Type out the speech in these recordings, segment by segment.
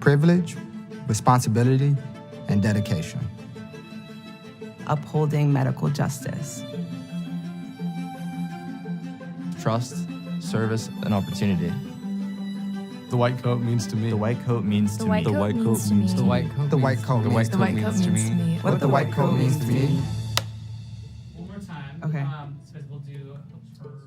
privilege, responsibility, and dedication. Upholding medical justice. Trust, service, and opportunity. The white coat means to me. The white coat means to me. The white coat means to me. The white coat The white coat means to me. What the white coat means to me. One more time. Okay. So we'll do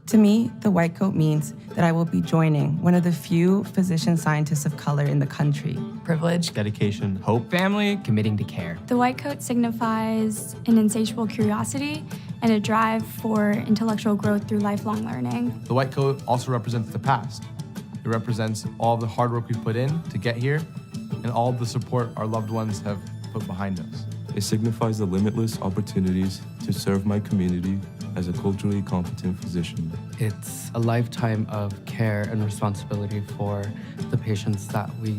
To me, the white coat means that I will be joining one of the few physician scientists of color in the country. Privilege, Dedication, hope, Family, committing to care. The white coat signifies an insatiable curiosity and a drive for intellectual growth through lifelong learning. The white coat also represents the past. It represents all the hard work we put in to get here and all the support our loved ones have put behind us. It signifies the limitless opportunities to serve my community as a culturally competent physician. It's a lifetime of care and responsibility for the patients that we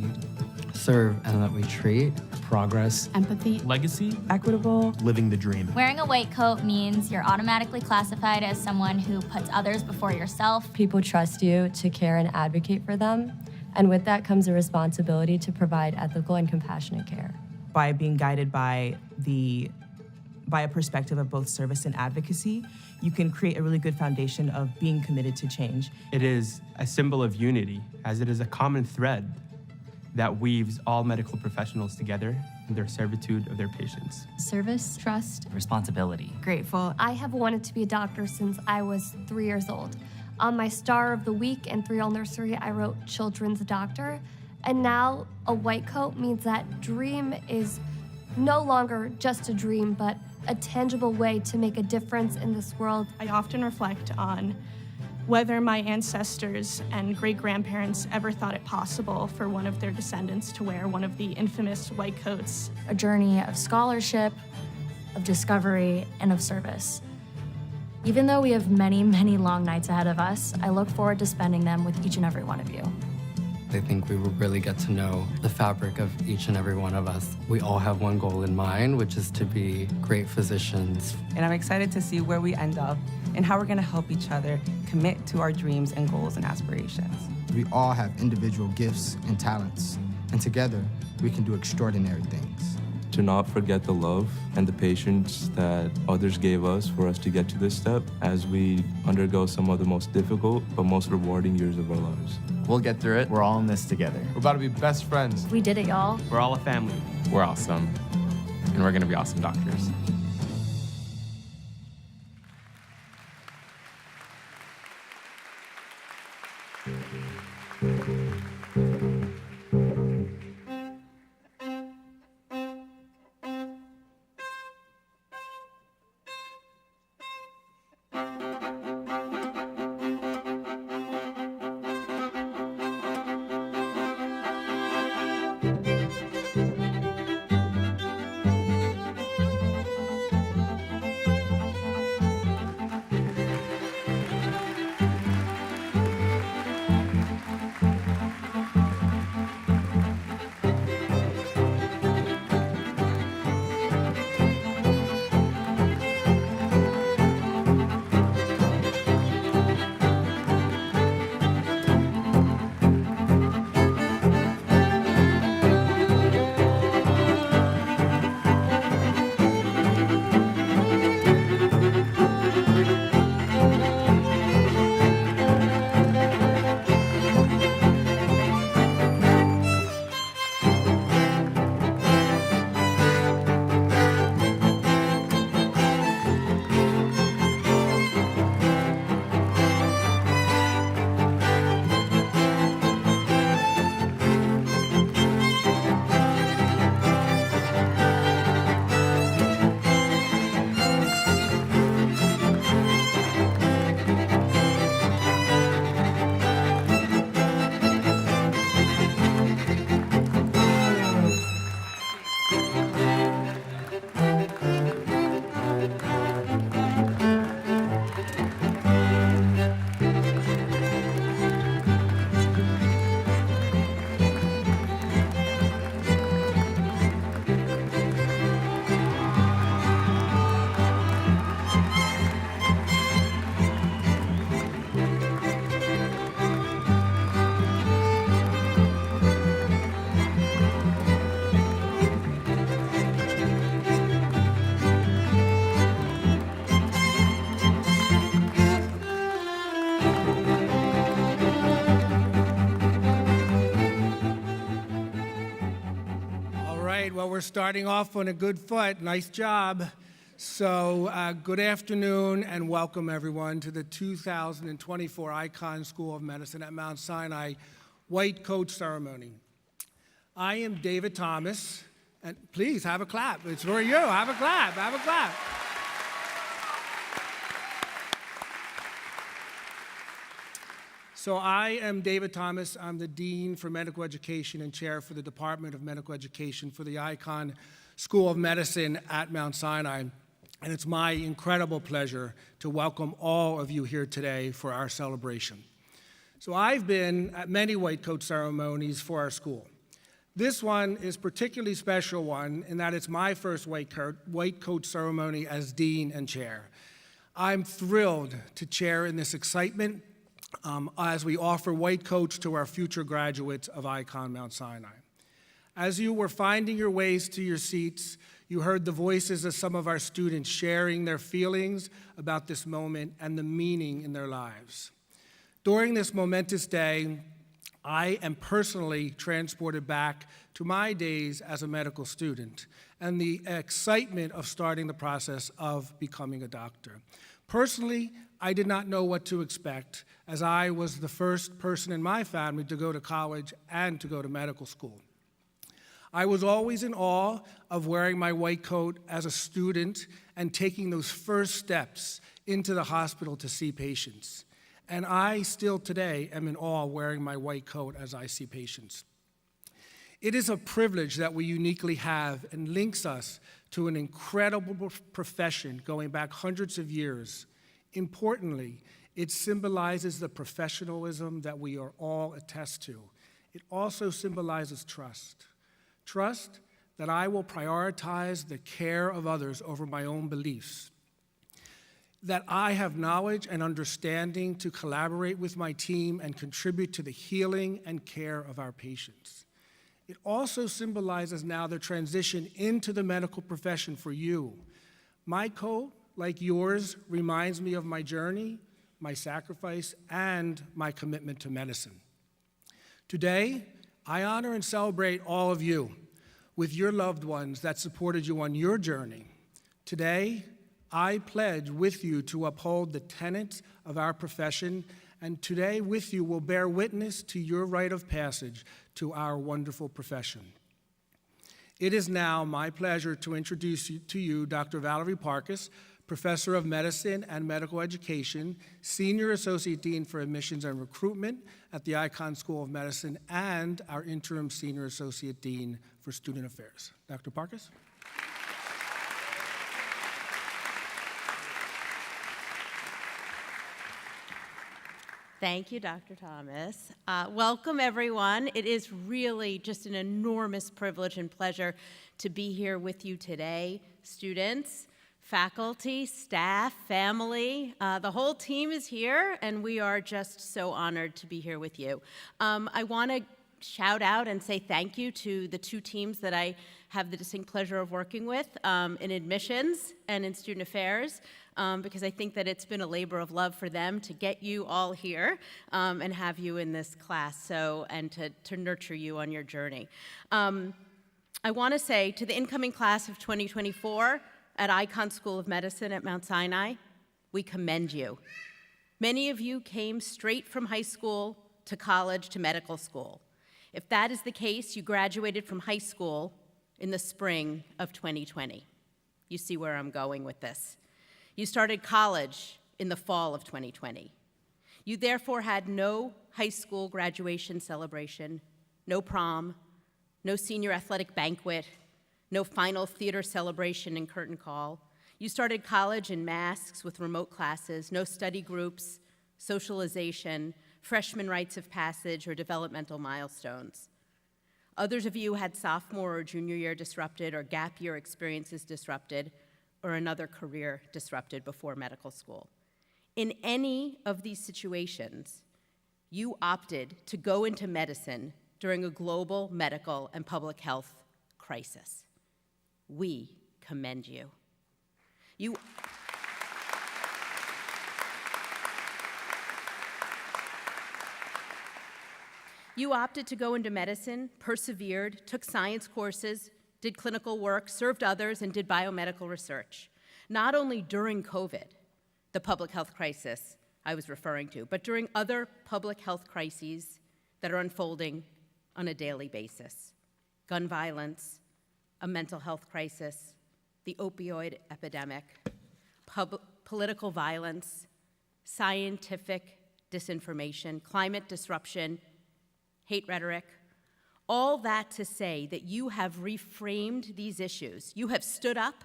serve and that we treat. progress, Empathy. legacy. Equitable. living the dream. Wearing a white coat means you're automatically classified as someone who puts others before yourself. people trust you to care and advocate for them. And with that comes a responsibility to provide ethical and compassionate care. By being guided by a perspective of both service and advocacy, you can create a really good foundation of being committed to change. It is a symbol of unity, as it is a common thread that weaves all medical professionals together in their servitude of their patients. Service, trust, Responsibility. Grateful. I have wanted to be a doctor since I was 3 years old. On my Star of the Week and 3L Nursery, I wrote Children's Doctor. And now a white coat means that dream is no longer just a dream, but a tangible way to make a difference in this world. I often reflect on whether my ancestors and great-grandparents ever thought it possible for one of their descendants to wear one of the infamous white coats. a journey of scholarship, of discovery, and of service. Even though we have many, many long nights ahead of us, I look forward to spending them with each and every one of you. I think we will really get to know the fabric of each and every one of us. We all have one goal in mind, which is to be great physicians. And I'm excited to see where we end up and how we're going to help each other commit to our dreams and goals and aspirations. We all have individual gifts and talents, and together we can do extraordinary things. To not forget the love and the patience that others gave us for us to get to this step as we undergo some of the most difficult but most rewarding years of our lives. We'll get through it. We're all in this together. We're about to be best friends. We did it, y'all. We're all a family. We're awesome. And we're going to be awesome doctors. right, well, we're starting off on a good foot. Nice job. So, good afternoon and welcome everyone to the 2024 Icahn School of Medicine at Mount Sinai White Coat Ceremony. I am David Thomas, and please have a clap. It's for you. Have a clap. Have a clap. So I am David Thomas. I'm the Dean for Medical Education and Chair for the Department of Medical Education for the Icahn School of Medicine at Mount Sinai. And it's my incredible pleasure to welcome all of you here today for our celebration. So I've been at many white coat ceremonies for our school. This one is a particularly special one in that it's my first white coat ceremony as Dean and Chair. I'm thrilled to chair in this excitement as we offer white coats to our future graduates of Icahn Mount Sinai. As you were finding your ways to your seats, you heard the voices of some of our students sharing their feelings about this moment and the meaning in their lives. During this momentous day, I am personally transported back to my days as a medical student and the excitement of starting the process of becoming a doctor. Personally, I did not know what to expect, as I was the first person in my family to go to college and to go to medical school. I was always in awe of wearing my white coat as a student and taking those first steps into the hospital to see patients. And I still today am in awe wearing my white coat as I see patients. It is a privilege that we uniquely have and links us to an incredible profession going back hundreds of years. Importantly, it symbolizes the professionalism that we are all attest to. It also symbolizes trust. Trust that I will prioritize the care of others over my own beliefs. That I have knowledge and understanding to collaborate with my team and contribute to the healing and care of our patients. It also symbolizes now the transition into the medical profession for you. My coat, like yours, reminds me of my journey, my sacrifice, and my commitment to medicine. Today, I honor and celebrate all of you with your loved ones that supported you on your journey. Today, I pledge with you to uphold the tenets of our profession, and today with you will bear witness to your rite of passage to our wonderful profession. It is now my pleasure to introduce to you Dr. Valerie Parkas, Professor of Medicine and Medical Education, Senior Associate Dean for Admissions and Recruitment at the Icahn School of Medicine, and our Interim Senior Associate Dean for Student Affairs. Dr. Parkas? Thank you, Dr. Thomas. Welcome, everyone. It is really just an enormous privilege and pleasure to be here with you today. Students, faculty, staff, family, the whole team is here, and we are just so honored to be here with you. I want to shout out and say thank you to the two teams that I have the distinct pleasure of working with in admissions and in student affairs. Because I think that it's been a labor of love for them to get you all here and have you in this class, and to nurture you on your journey. I want to say to the incoming class of 2024 at Icahn School of Medicine at Mount Sinai, we commend you. Many of you came straight from high school to college to medical school. If that is the case, you graduated from high school in the spring of 2020. You see where I'm going with this. You started college in the fall of 2020. You therefore had no high school graduation celebration, no prom, no senior athletic banquet, no final theater celebration and curtain call. You started college in masks with remote classes, no study groups, socialization, freshman rites of passage, or developmental milestones. Others of you had sophomore or junior year disrupted or gap year experiences disrupted, or another career disrupted before medical school. In any of these situations, you opted to go into medicine during a global medical and public health crisis. We commend you. You opted to go into medicine, persevered, took science courses, did clinical work, served others, and did biomedical research, not only during COVID, the public health crisis I was referring to, but during other public health crises that are unfolding on a daily basis. Gun violence, a mental health crisis, the opioid epidemic, political violence, scientific disinformation, climate disruption, hate rhetoric, all that to say that you have reframed these issues. You have stood up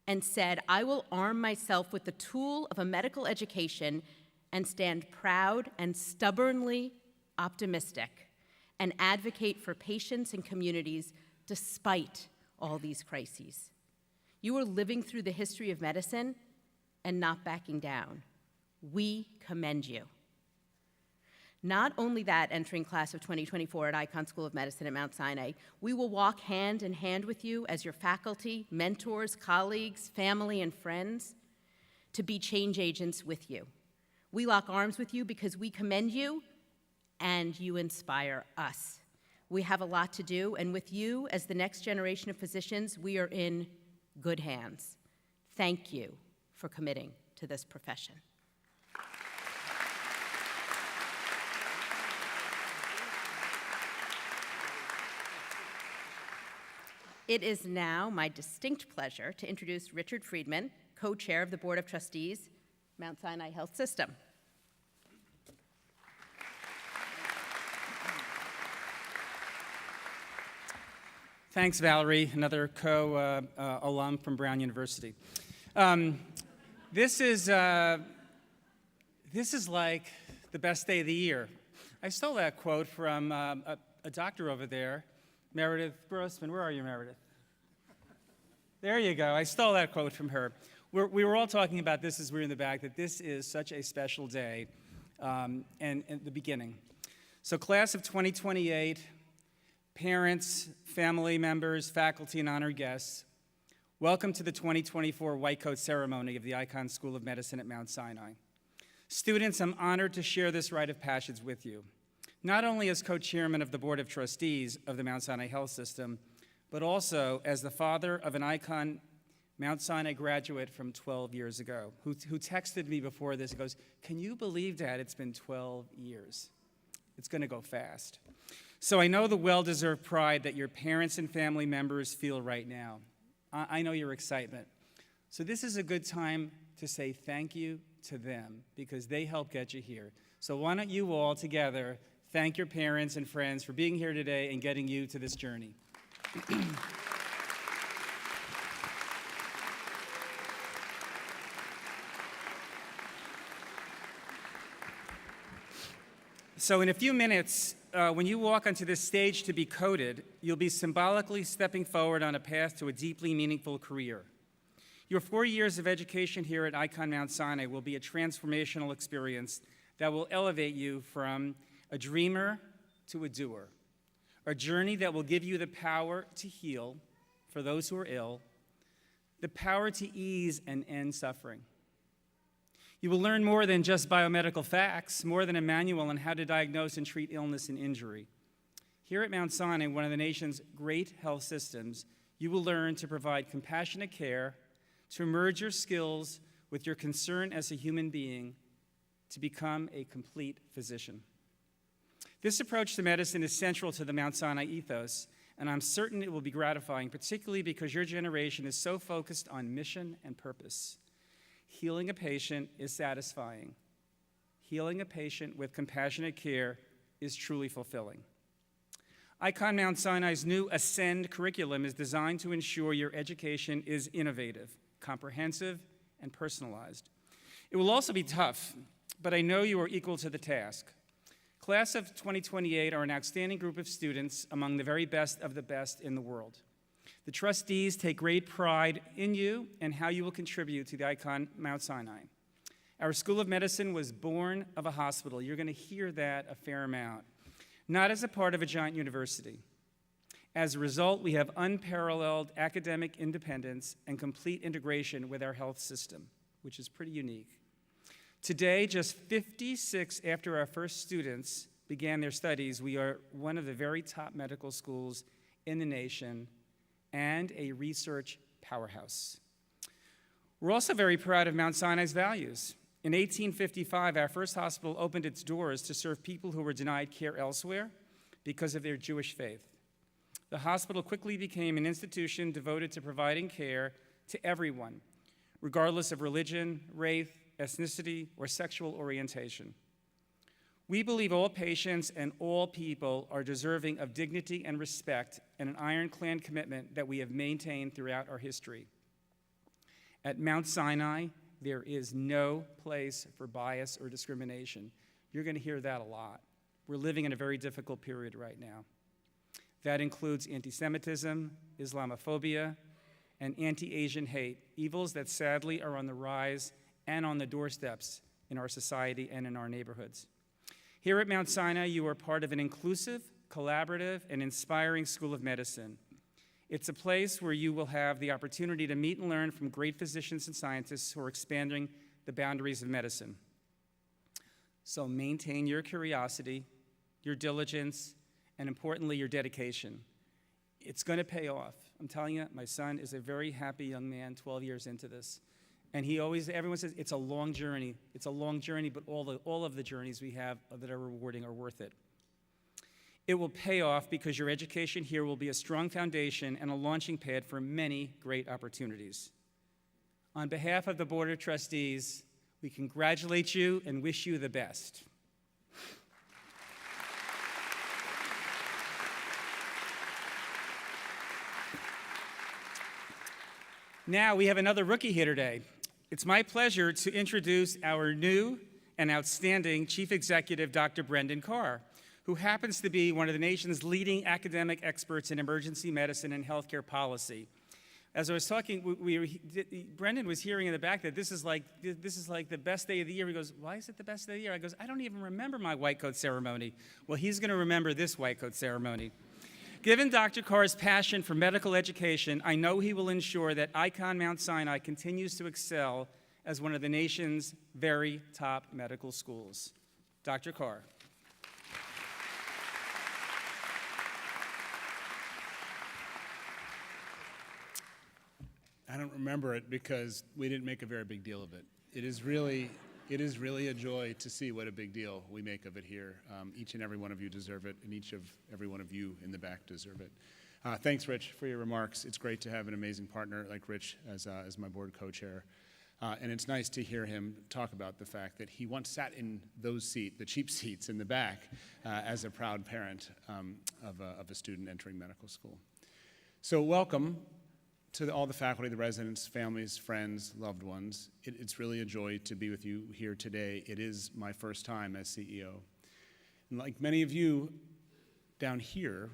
and said, I will arm myself with the tool of a medical education and stand proud and stubbornly optimistic and advocate for patients and communities despite all these crises. You are living through the history of medicine and not backing down. We commend you. Not only that, entering class of 2024 at Icahn School of Medicine at Mount Sinai, we will walk hand in hand with you as your faculty, mentors, colleagues, family, and friends to be change agents with you. We lock arms with you because we commend you and you inspire us. We have a lot to do, and with you as the next generation of physicians, we are in good hands. Thank you for committing to this profession. It is now my distinct pleasure to introduce Richard Friedman, co-chair of the Board of Trustees, Mount Sinai Health System. Thanks, Valerie, another co-alum from Brown University. This is like the best day of the year. I stole that quote from a doctor over there, Meredith Grossman. Where are you, Meredith? There you go. I stole that quote from her. We were all talking about this as we were in the back, that this is such a special day and the beginning. So class of 2028, parents, family members, faculty, and honored guests, welcome to the 2024 White Coat Ceremony of the Icahn School of Medicine at Mount Sinai. Students, I'm honored to share this rite of passage with you, not only as co-chairman of the Board of Trustees of the Mount Sinai Health System, but also as the father of an Icahn Mount Sinai graduate from 12 years ago, who texted me before this. He goes, "Can you believe, Dad, it's been 12 years? It's going to go fast." So I know the well-deserved pride that your parents and family members feel right now. I know your excitement. So this is a good time to say thank you to them because they helped get you here. So why don't you all together thank your parents and friends for being here today and getting you to this journey. So in a few minutes, when you walk onto this stage to be coded, you'll be symbolically stepping forward on a path to a deeply meaningful career. Your 4 years of education here at Icahn Mount Sinai will be a transformational experience that will elevate you from a dreamer to a doer, a journey that will give you the power to heal for those who are ill, the power to ease and end suffering. You will learn more than just biomedical facts, more than a manual on how to diagnose and treat illness and injury. Here at Mount Sinai, one of the nation's great health systems, you will learn to provide compassionate care, to merge your skills with your concern as a human being, to become a complete physician. This approach to medicine is central to the Mount Sinai ethos, and I'm certain it will be gratifying, particularly because your generation is so focused on mission and purpose. Healing a patient is satisfying. Healing a patient with compassionate care is truly fulfilling. Icahn Mount Sinai's new Ascend curriculum is designed to ensure your education is innovative, comprehensive, and personalized. It will also be tough, but I know you are equal to the task. Class of 2028 are an outstanding group of students among the very best of the best in the world. The trustees take great pride in you and how you will contribute to the Icahn Mount Sinai. Our School of Medicine was born of a hospital. You're going to hear that a fair amount. Not as a part of a giant university. As a result, we have unparalleled academic independence and complete integration with our health system, which is pretty unique. Today, just 56 after our first students began their studies, we are one of the very top medical schools in the nation and a research powerhouse. We're also very proud of Mount Sinai's values. In 1855, our first hospital opened its doors to serve people who were denied care elsewhere because of their Jewish faith. The hospital quickly became an institution devoted to providing care to everyone, regardless of religion, race, ethnicity, or sexual orientation. We believe all patients and all people are deserving of dignity and respect, and an ironclad commitment that we have maintained throughout our history. At Mount Sinai, there is no place for bias or discrimination. You're going to hear that a lot. We're living in a very difficult period right now. That includes anti-Semitism, Islamophobia, and anti-Asian hate, evils that sadly are on the rise and on the doorsteps in our society and in our neighborhoods. Here at Mount Sinai, you are part of an inclusive, collaborative, and inspiring school of medicine. It's a place where you will have the opportunity to meet and learn from great physicians and scientists who are expanding the boundaries of medicine. So maintain your curiosity, your diligence, and importantly, your dedication. It's going to pay off. I'm telling you, my son is a very happy young man 12 years into this. And everyone says it's a long journey. It's a long journey, but all of the journeys we have that are rewarding are worth it. It will pay off because your education here will be a strong foundation and a launching pad for many great opportunities. On behalf of the Board of Trustees, we congratulate you and wish you the best. Now we have another rookie here today. It's my pleasure to introduce our new and outstanding Chief Executive, Dr. Brendan Carr, who happens to be one of the nation's leading academic experts in emergency medicine and healthcare policy. As I was talking, Brendan was hearing in the back that this is like the best day of the year. He goes, "Why is it the best day of the year?" I goes, "I don't even remember my white coat ceremony." Well, he's going to remember this white coat ceremony. Given Dr. Carr's passion for medical education, I know he will ensure that Icon Mount Sinai continues to excel as one of the nation's very top medical schools. Dr. Carr. I don't remember it because we didn't make a very big deal of it. It is really a joy to see what a big deal we make of it here. Each and every one of you deserve it, and every one of you in the back deserve it. Thanks, Rich, for your remarks. It's great to have an amazing partner like Rich as my board co-chair. And it's nice to hear him talk about the fact that he once sat in those seats, the cheap seats in the back, as a proud parent of a student entering medical school. So welcome to all the faculty, the residents, families, friends, loved ones. It's really a joy to be with you here today. It is my first time as CEO. And like many of you down here,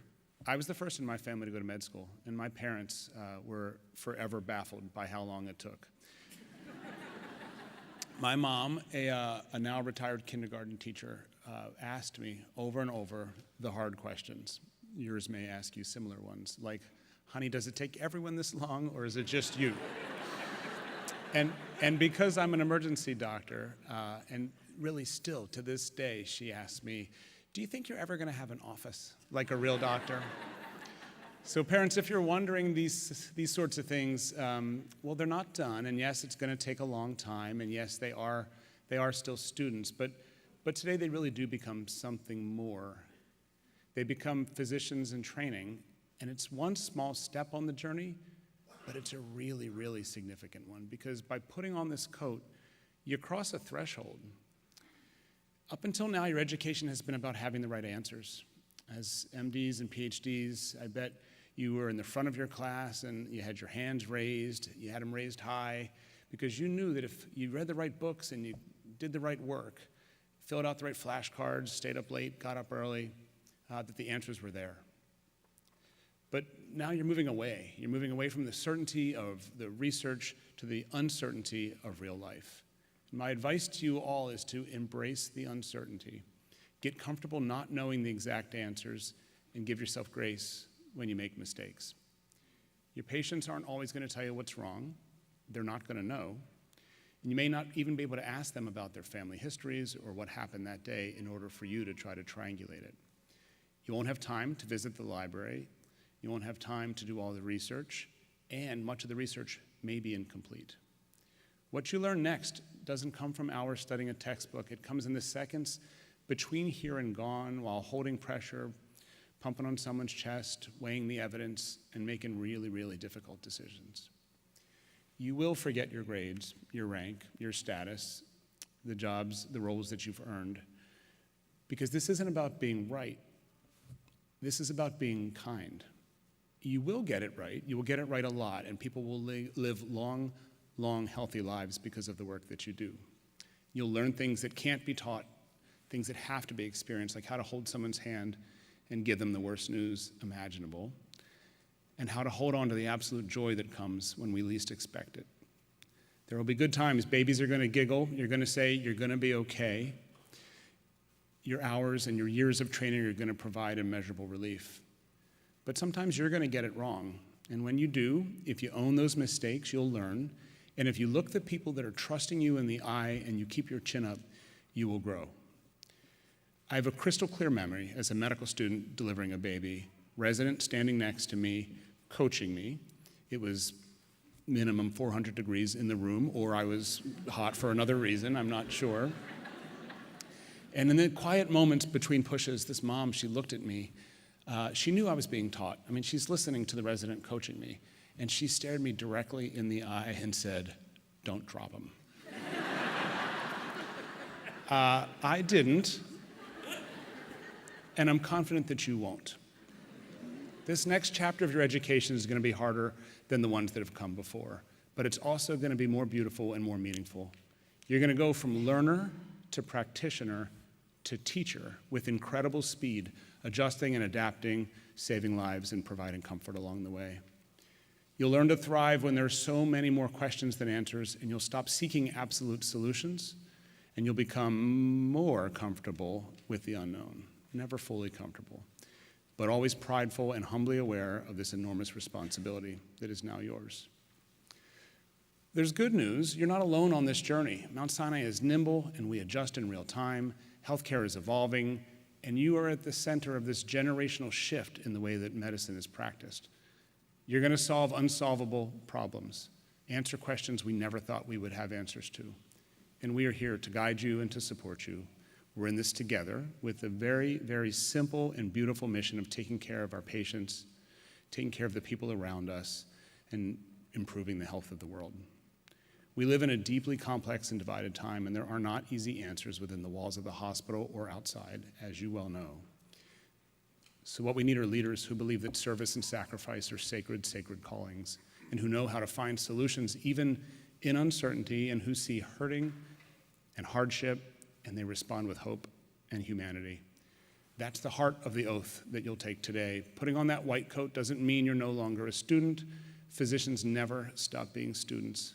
I was the first in my family to go to med school, and my parents were forever baffled by how long it took. My mom, a now retired kindergarten teacher, asked me over and over the hard questions. Yours may ask you similar ones, like, "Honey, does it take everyone this long, or is it just you?" And because I'm an emergency doctor, and really still to this day, she asks me, "Do you think you're ever going to have an office like a real doctor?" So parents, if you're wondering these sorts of things, well, they're not done, and yes, it's going to take a long time, and yes, they are still students, but today they really do become something more. They become physicians in training. And it's one small step on the journey, but it's a really, really significant one, because by putting on this coat, you cross a threshold. Up until now, your education has been about having the right answers. As MDs and PhDs, I bet you were in the front of your class and you had your hands raised, you had them raised high, because you knew that if you read the right books and you did the right work, filled out the right flashcards, stayed up late, got up early, that the answers were there. But now you're moving away. You're moving away from the certainty of the research to the uncertainty of real life. My advice to you all is to embrace the uncertainty. Get comfortable not knowing the exact answers, and give yourself grace when you make mistakes. Your patients aren't always going to tell you what's wrong. They're not going to know. And you may not even be able to ask them about their family histories or what happened that day in order for you to try to triangulate it. You won't have time to visit the library, You won't have time to do all the research, and much of the research may be incomplete. What you learn next doesn't come from hours studying a textbook. It comes in the seconds between here and gone while holding pressure, pumping on someone's chest, weighing the evidence, and making really, really difficult decisions. You will forget your grades, your rank, your status, the jobs, the roles that you've earned, because this isn't about being right. This is about being kind. You will get it right. You will get it right a lot, and people will live long, long, healthy lives because of the work that you do. You'll learn things that can't be taught, things that have to be experienced, like how to hold someone's hand and give them the worst news imaginable, and how to hold on to the absolute joy that comes when we least expect it. There will be good times. Babies are going to giggle. You're going to say you're going to be okay. Your hours and your years of training are going to provide immeasurable relief. But sometimes you're going to get it wrong. And when you do, if you own those mistakes, you'll learn. And if you look the people that are trusting you in the eye and you keep your chin up, you will grow. I have a crystal clear memory as a medical student delivering a baby, resident standing next to me, coaching me. It was minimum 400 degrees in the room, or I was hot for another reason, I'm not sure. And in the quiet moments between pushes, this mom, she looked at me. She knew I was being taught. I mean, she's listening to the resident coaching me. And she stared me directly in the eye and said, "Don't drop him." I didn't, and I'm confident that you won't. This next chapter of your education is going to be harder than the ones that have come before, but it's also going to be more beautiful and more meaningful. You're going to go from learner to practitioner to teacher with incredible speed, adjusting and adapting, saving lives, and providing comfort along the way. You'll learn to thrive when there are so many more questions than answers, and you'll stop seeking absolute solutions, and you'll become more comfortable with the unknown. Never fully comfortable, but always prideful and humbly aware of this enormous responsibility that is now yours. There's good news. You're not alone on this journey. Mount Sinai is nimble, and we adjust in real time. Healthcare is evolving, and you are at the center of this generational shift in the way that medicine is practiced. You're going to solve unsolvable problems, answer questions we never thought we would have answers to, and we are here to guide you and to support you. We're in this together with a very, very simple and beautiful mission of taking care of our patients, taking care of the people around us, and improving the health of the world. We live in a deeply complex and divided time, and there are not easy answers within the walls of the hospital or outside, as you well know. So what we need are leaders who believe that service and sacrifice are sacred, sacred callings, and who know how to find solutions even in uncertainty, and who see hurting and hardship, and they respond with hope and humanity. That's the heart of the oath that you'll take today. Putting on that white coat doesn't mean you're no longer a student. Physicians never stop being students.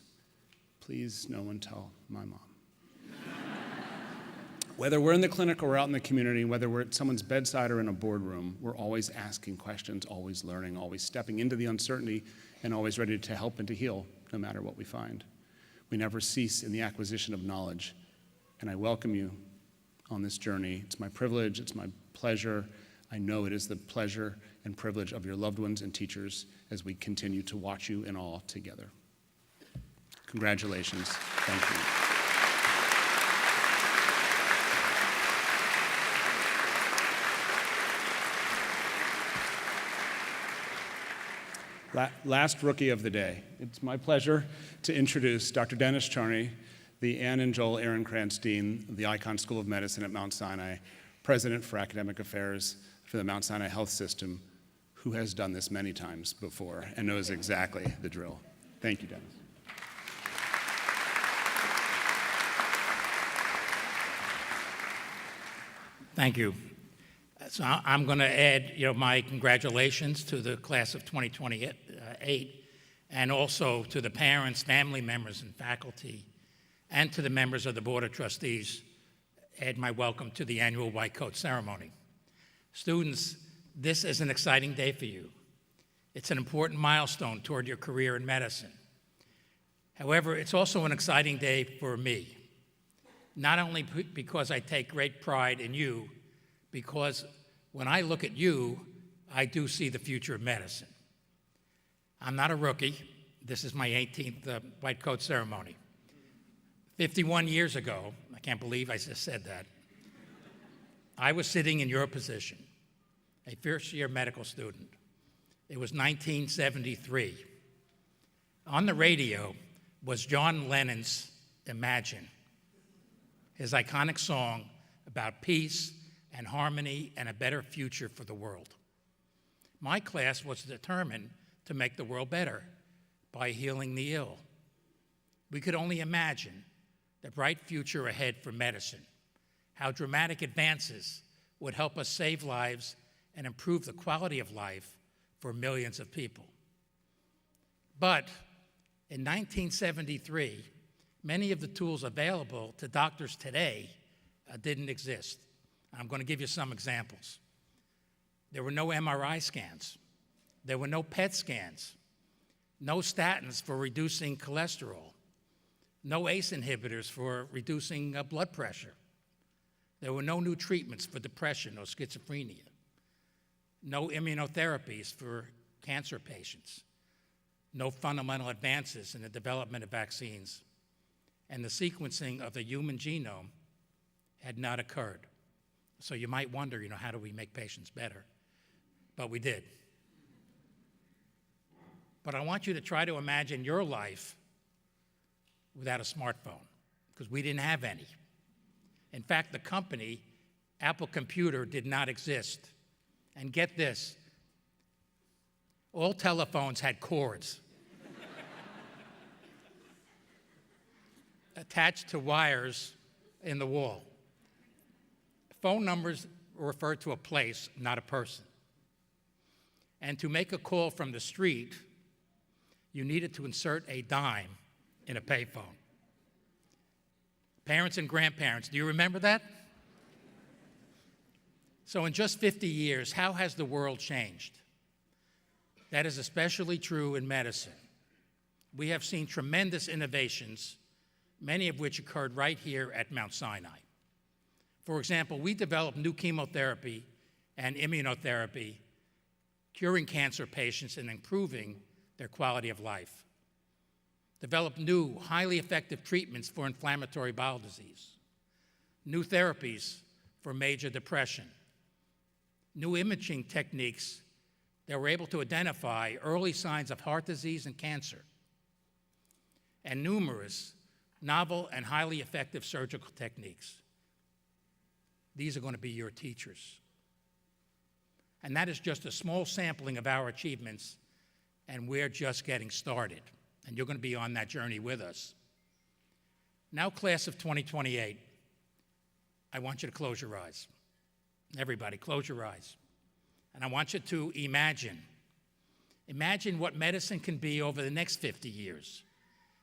Please, no one tell my mom. Whether we're in the clinic or we're out in the community, whether we're at someone's bedside or in a boardroom, we're always asking questions, always learning, always stepping into the uncertainty, and always ready to help and to heal, no matter what we find. We never cease in the acquisition of knowledge, and I welcome you on this journey. It's my privilege, it's my pleasure. I know it is the pleasure and privilege of your loved ones and teachers as we continue to watch you in awe together. Congratulations. Thank you. Last rookie of the day. It's my pleasure to introduce Dr. Dennis Charney, the Ann and Joel Ehrenkrantz Dean of the Icahn School of Medicine at Mount Sinai, President for Academic Affairs for the Mount Sinai Health System, who has done this many times before and knows exactly the drill. Thank you, Dennis. Thank you. So I'm going to add, my congratulations to the class of 2028, and also to the parents, family members, and faculty, and to the members of the Board of Trustees. Add my welcome to the annual White Coat Ceremony. Students, this is an exciting day for you. It's an important milestone toward your career in medicine. However, it's also an exciting day for me, not only because I take great pride in you, because when I look at you, I do see the future of medicine. I'm not a rookie. This is my 18th white coat ceremony. 51 years ago, I can't believe I just said that, I was sitting in your position, a first-year medical student. It was 1973. On the radio was John Lennon's Imagine, his iconic song about peace and harmony and a better future for the world. My class was determined to make the world better by healing the ill. We could only imagine the bright future ahead for medicine, how dramatic advances would help us save lives and improve the quality of life for millions of people. But in 1973, many of the tools available to doctors today didn't exist. I'm going to give you some examples. There were no MRI scans. There were no PET scans. No statins for reducing cholesterol. No ACE inhibitors for reducing blood pressure. There were no new treatments for depression or schizophrenia. No immunotherapies for cancer patients. No fundamental advances in the development of vaccines. And the sequencing of the human genome had not occurred. So you might wonder, how do we make patients better? But we did. But I want you to try to imagine your life without a smartphone, because we didn't have any. In fact, the company, Apple Computer, did not exist. And get this, all telephones had cords attached to wires in the wall. Phone numbers refer to a place, not a person. And to make a call from the street, you needed to insert a dime in a payphone. Parents and grandparents, do you remember that? So in just 50 years, how has the world changed? That is especially true in medicine. We have seen tremendous innovations, many of which occurred right here at Mount Sinai. For example, we developed new chemotherapy and immunotherapy, curing cancer patients and improving their quality of life. Developed new, highly effective treatments for inflammatory bowel disease. New therapies for major depression. New imaging techniques that were able to identify early signs of heart disease and cancer. And numerous novel and highly effective surgical techniques. These are going to be your teachers. And that is just a small sampling of our achievements, and we're just getting started. And you're going to be on that journey with us. Now, class of 2028, I want you to close your eyes. Everybody, close your eyes. And I want you to imagine what medicine can be over the next 50 years,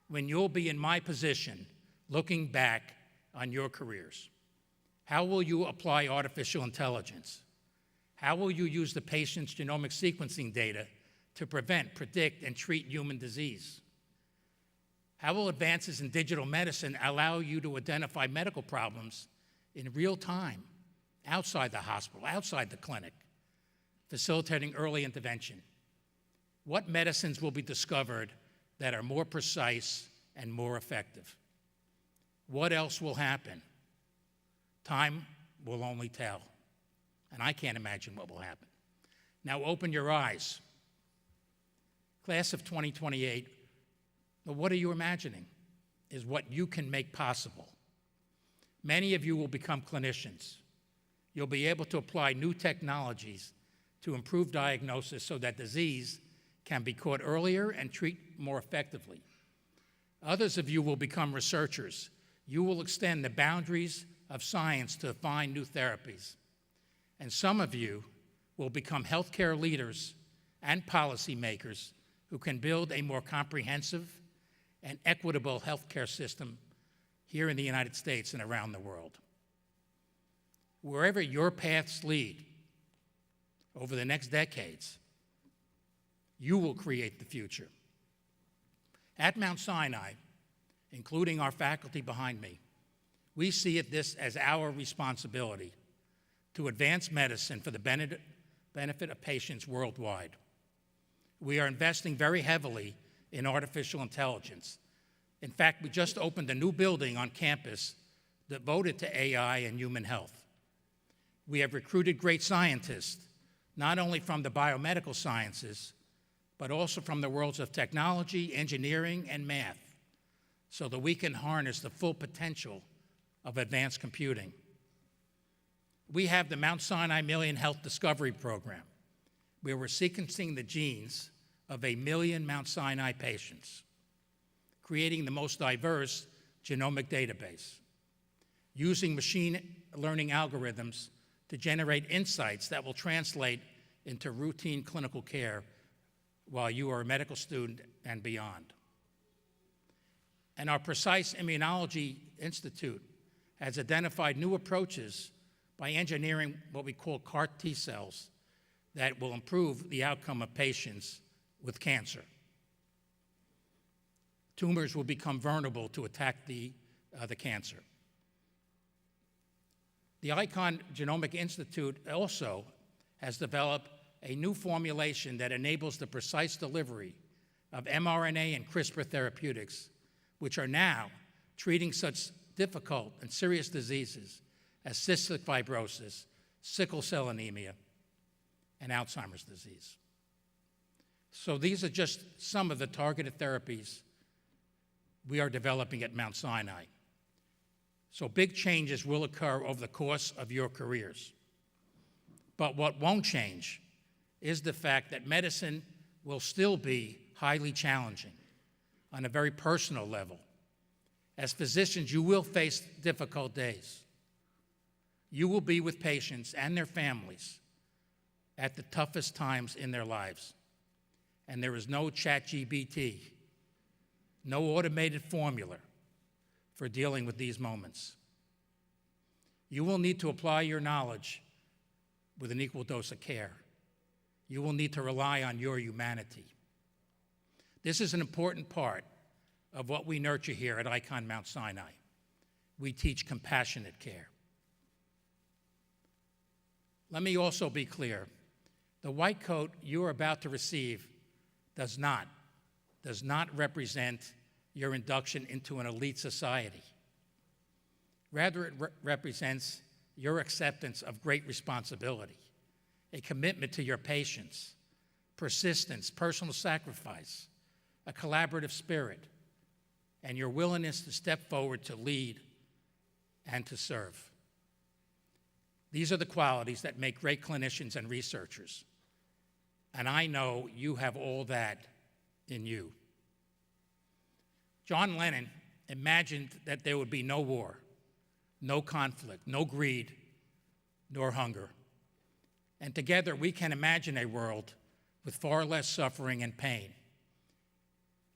when you'll be in my position looking back on your careers. How will you apply artificial intelligence? How will you use the patient's genomic sequencing data to prevent, predict, and treat human disease? How will advances in digital medicine allow you to identify medical problems in real time, outside the hospital, outside the clinic, facilitating early intervention? What medicines will be discovered that are more precise and more effective? What else will happen? Time will only tell. And I can't imagine what will happen. Now open your eyes. Class of 2028, what are you imagining is what you can make possible. Many of you will become clinicians. You'll be able to apply new technologies to improve diagnosis so that disease can be caught earlier and treat more effectively. Others of you will become researchers. You will extend the boundaries of science to find new therapies. And some of you will become healthcare leaders and policymakers who can build a more comprehensive and equitable healthcare system here in the United States and around the world. Wherever your paths lead over the next decades, you will create the future. At Mount Sinai, including our faculty behind me, we see this as our responsibility to advance medicine for the benefit benefit of patients worldwide. We are investing very heavily in artificial intelligence. In fact, we just opened a new building on campus devoted to AI and human health. We have recruited great scientists, not only from the biomedical sciences, but also from the worlds of technology, engineering, and math, so that we can harness the full potential of advanced computing. We have the Mount Sinai Million Health Discovery Program, where we're sequencing the genes of 1 million Mount Sinai patients, creating the most diverse genomic database, using machine learning algorithms to generate insights that will translate into routine clinical care while you are a medical student and beyond. And our Precise Immunology Institute has identified new approaches by engineering what we call CAR T cells that will improve the outcome of patients with cancer. Tumors will become vulnerable to attack the cancer. The Icon Genomic Institute also has developed a new formulation that enables the precise delivery of mRNA and CRISPR therapeutics, which are now treating such difficult and serious diseases as cystic fibrosis, sickle cell anemia, and Alzheimer's disease. So these are just some of the targeted therapies we are developing at Mount Sinai. So big changes will occur over the course of your careers. But what won't change is the fact that medicine will still be highly challenging on a very personal level. As physicians, you will face difficult days. You will be with patients and their families at the toughest times in their lives. And there is no ChatGPT, no automated formula for dealing with these moments. You will need to apply your knowledge with an equal dose of care. You will need to rely on your humanity. This is an important part of what we nurture here at Icon Mount Sinai. We teach compassionate care. Let me also be clear. The white coat you are about to receive does not represent your induction into an elite society. Rather, it represents your acceptance of great responsibility, a commitment to your patients, persistence, personal sacrifice, a collaborative spirit, and your willingness to step forward to lead and to serve. These are the qualities that make great clinicians and researchers. And I know you have all that in you. John Lennon imagined that there would be no war, no conflict, no greed, nor hunger. And together we can imagine a world with far less suffering and pain,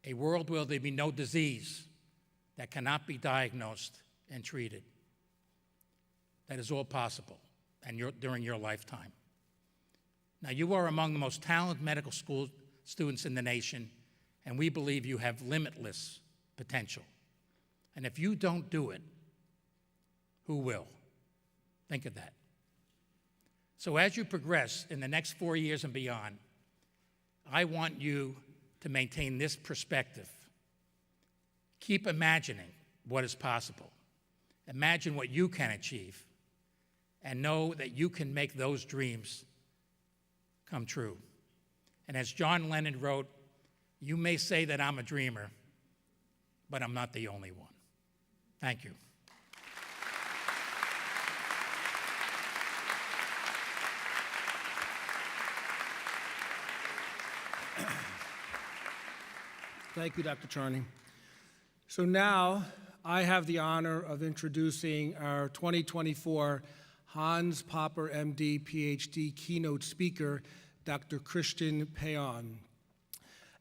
a world where there be no disease that cannot be diagnosed and treated. That is all possible during your lifetime. Now, you are among the most talented medical school students in the nation, and we believe you have limitless potential. And if you don't do it, who will? Think of that. So as you progress in the next 4 years and beyond, I want you to maintain this perspective. Keep imagining what is possible. Imagine what you can achieve, and know that you can make those dreams come true. And as John Lennon wrote, you may say that I'm a dreamer, but I'm not the only one. Thank you. Thank you, Dr. Charney. So now I have the honor of introducing our 2024 Hans Popper, MD, PhD keynote speaker, Dr. Christian Payan.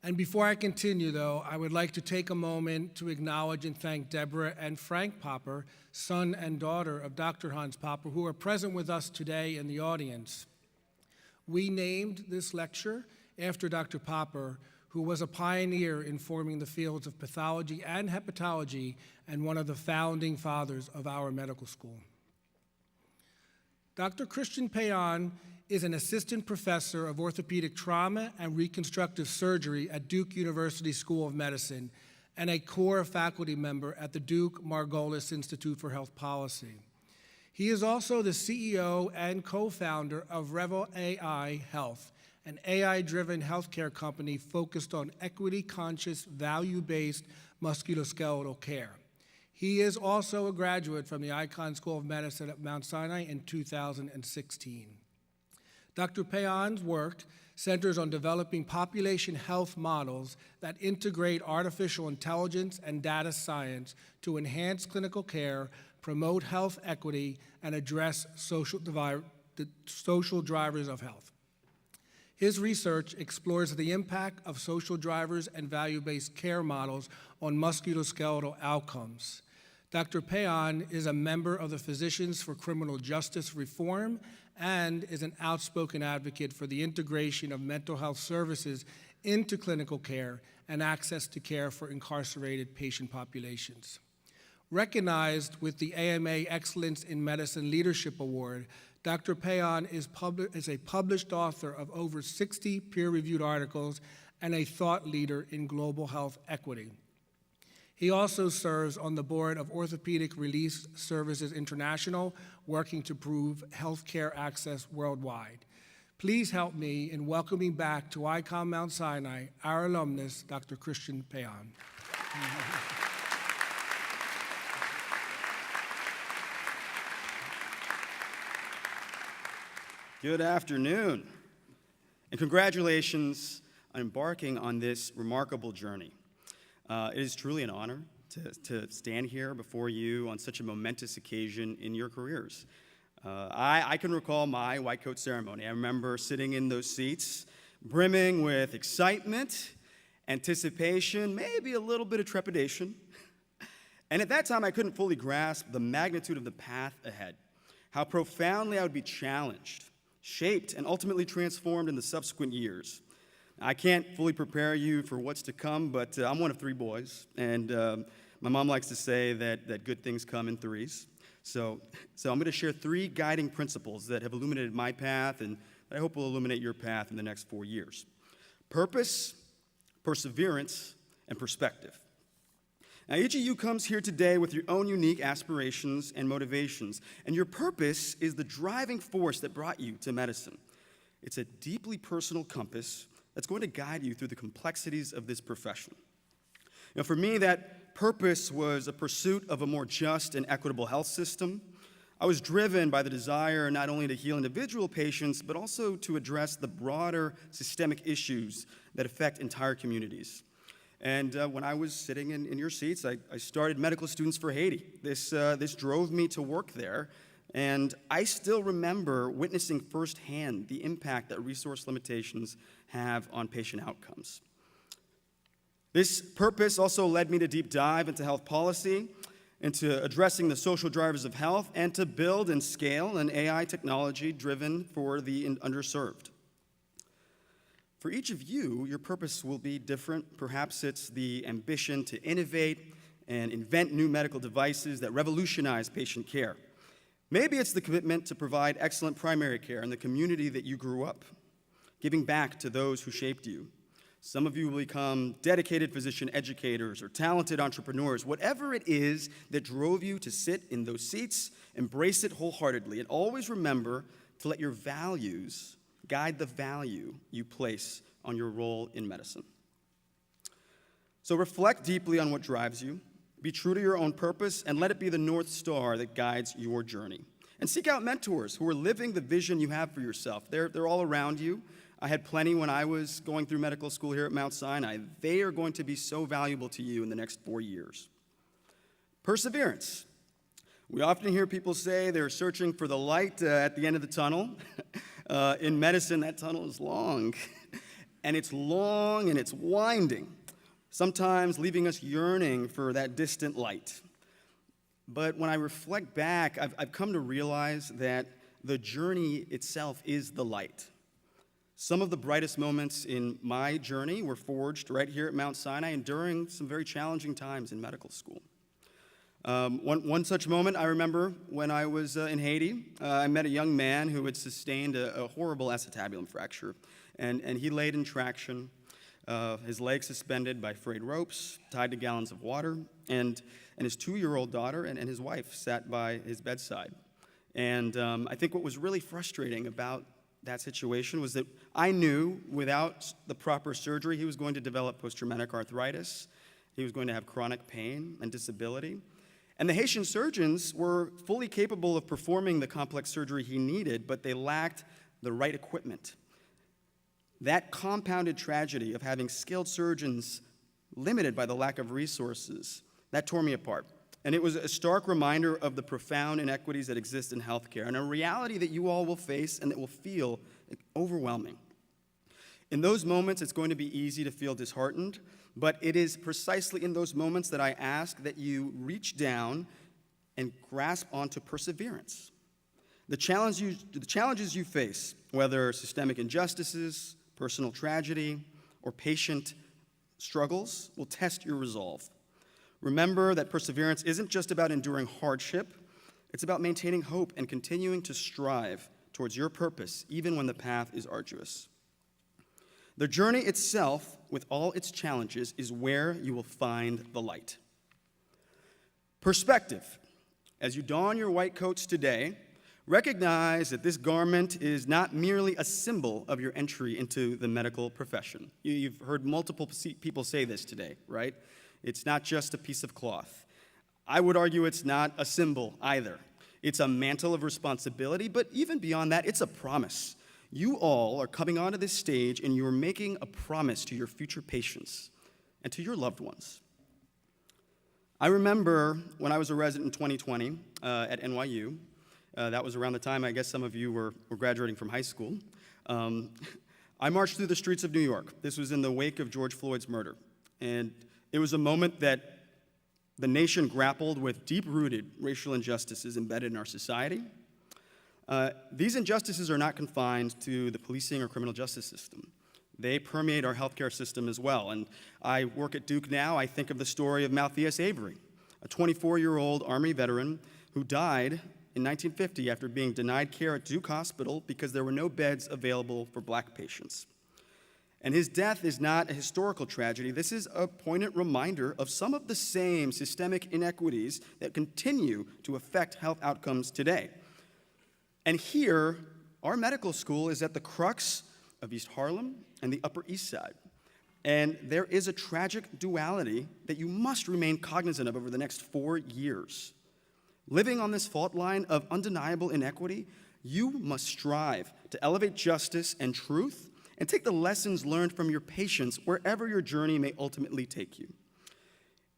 And before I continue, though, I would like to take a moment to acknowledge and thank Deborah and Frank Popper, son and daughter of Dr. Hans Popper, who are present with us today in the audience. We named this lecture after Dr. Popper, who was a pioneer in forming the fields of pathology and hepatology and one of the founding fathers of our medical school. Dr. Christian Payan is an assistant professor of orthopedic trauma and reconstructive surgery at Duke University School of Medicine and a core faculty member at the Duke Margolis Institute for Health Policy. He is also the CEO and co-founder of Revel AI Health, an AI-driven healthcare company focused on equity-conscious, value-based musculoskeletal care. He is also a graduate from the Icahn School of Medicine at Mount Sinai in 2016. Dr. Payan's work centers on developing population health models that integrate artificial intelligence and data science to enhance clinical care, promote health equity, and address the social drivers of health. His research explores the impact of social drivers and value-based care models on musculoskeletal outcomes. Dr. Payan is a member of the Physicians for Criminal Justice Reform and is an outspoken advocate for the integration of mental health services into clinical care and access to care for incarcerated patient populations. Recognized with the AMA Excellence in Medicine Leadership Award, Dr. Payan is a published author of over 60 peer-reviewed articles and a thought leader in global health equity. He also serves on the board of Orthopedic Relief Services International, working to improve healthcare access worldwide. Please help me in welcoming back to Icahn Mount Sinai our alumnus, Dr. Christian Payan. Good afternoon, and congratulations on embarking on this remarkable journey. It is truly an honor to stand here before you on such a momentous occasion in your careers. I can recall my white coat ceremony. I remember sitting in those seats, brimming with excitement, anticipation, maybe a little bit of trepidation. And at that time, I couldn't fully grasp the magnitude of the path ahead, how profoundly I would be challenged, shaped, and ultimately transformed in the subsequent years. I can't fully prepare you for what's to come, but I'm one of three boys, and my mom likes to say that good things come in threes. So I'm going to share three guiding principles that have illuminated my path and that I hope will illuminate your path in the next 4 years. Purpose, perseverance, and perspective. Now, each of you comes here today with your own unique aspirations and motivations, and your purpose is the driving force that brought you to medicine. It's a deeply personal compass that's going to guide you through the complexities of this profession. Now, for me, that purpose was a pursuit of a more just and equitable health system. I was driven by the desire not only to heal individual patients, but also to address the broader systemic issues that affect entire communities. And when I was sitting in your seats, I started Medical Students for Haiti. This drove me to work there. And I still remember witnessing firsthand the impact that resource limitations have on patient outcomes. This purpose also led me to deep dive into health policy, into addressing the social drivers of health, and to build and scale an AI technology driven for the underserved. For each of you, your purpose will be different. Perhaps it's the ambition to innovate and invent new medical devices that revolutionize patient care. Maybe it's the commitment to provide excellent primary care in the community that you grew up, giving back to those who shaped you. Some of you will become dedicated physician educators or talented entrepreneurs. Whatever it is that drove you to sit in those seats, embrace it wholeheartedly, and always remember to let your values guide the value you place on your role in medicine. So reflect deeply on what drives you. Be true to your own purpose, and let it be the North Star that guides your journey. And seek out mentors who are living the vision you have for yourself. They're all around you. I had plenty when I was going through medical school here at Mount Sinai. They are going to be so valuable to you in the next 4 years. Perseverance. We often hear people say they're searching for the light at the end of the tunnel. In medicine, that tunnel is long. And it's long and it's winding, sometimes leaving us yearning for that distant light. But when I reflect back, I've come to realize that the journey itself is the light. Some of the brightest moments in my journey were forged right here at Mount Sinai and during some very challenging times in medical school. One such moment I remember when I was in Haiti. I met a young man who had sustained a horrible acetabulum fracture, and he laid in traction, his legs suspended by frayed ropes, tied to gallons of water, and his 2-year-old daughter and his wife sat by his bedside. And I think what was really frustrating about that situation was that I knew without the proper surgery he was going to develop post-traumatic arthritis, he was going to have chronic pain and disability. And the Haitian surgeons were fully capable of performing the complex surgery he needed, but they lacked the right equipment. That compounded tragedy of having skilled surgeons limited by the lack of resources, that tore me apart. And it was a stark reminder of the profound inequities that exist in healthcare, and a reality that you all will face and that will feel overwhelming. In those moments, it's going to be easy to feel disheartened, but it is precisely in those moments that I ask that you reach down and grasp onto perseverance. The challenges you face, whether systemic injustices, personal tragedy, or patient struggles, will test your resolve. Remember that perseverance isn't just about enduring hardship, it's about maintaining hope and continuing to strive towards your purpose, even when the path is arduous. The journey itself, with all its challenges, is where you will find the light. Perspective. As you don your white coats today, recognize that this garment is not merely a symbol of your entry into the medical profession. You've heard multiple people say this today, right? It's not just a piece of cloth. I would argue it's not a symbol either. It's a mantle of responsibility, but even beyond that, it's a promise. You all are coming onto this stage and you're making a promise to your future patients and to your loved ones. I remember when I was a resident in 2020 at NYU, that was around the time I guess some of you were graduating from high school. I marched through the streets of New York. This was in the wake of George Floyd's murder. And it was a moment that the nation grappled with deep-rooted racial injustices embedded in our society. These injustices are not confined to the policing or criminal justice system. They permeate our healthcare system as well. And I work at Duke now. I think of the story of Malthias Avery, a 24-year-old Army veteran who died in 1950 after being denied care at Duke Hospital because there were no beds available for black patients. And his death is not a historical tragedy. This is a poignant reminder of some of the same systemic inequities that continue to affect health outcomes today. And here, our medical school is at the crux of East Harlem and the Upper East Side. And there is a tragic duality that you must remain cognizant of over the next 4 years. Living on this fault line of undeniable inequity, you must strive to elevate justice and truth and take the lessons learned from your patients wherever your journey may ultimately take you.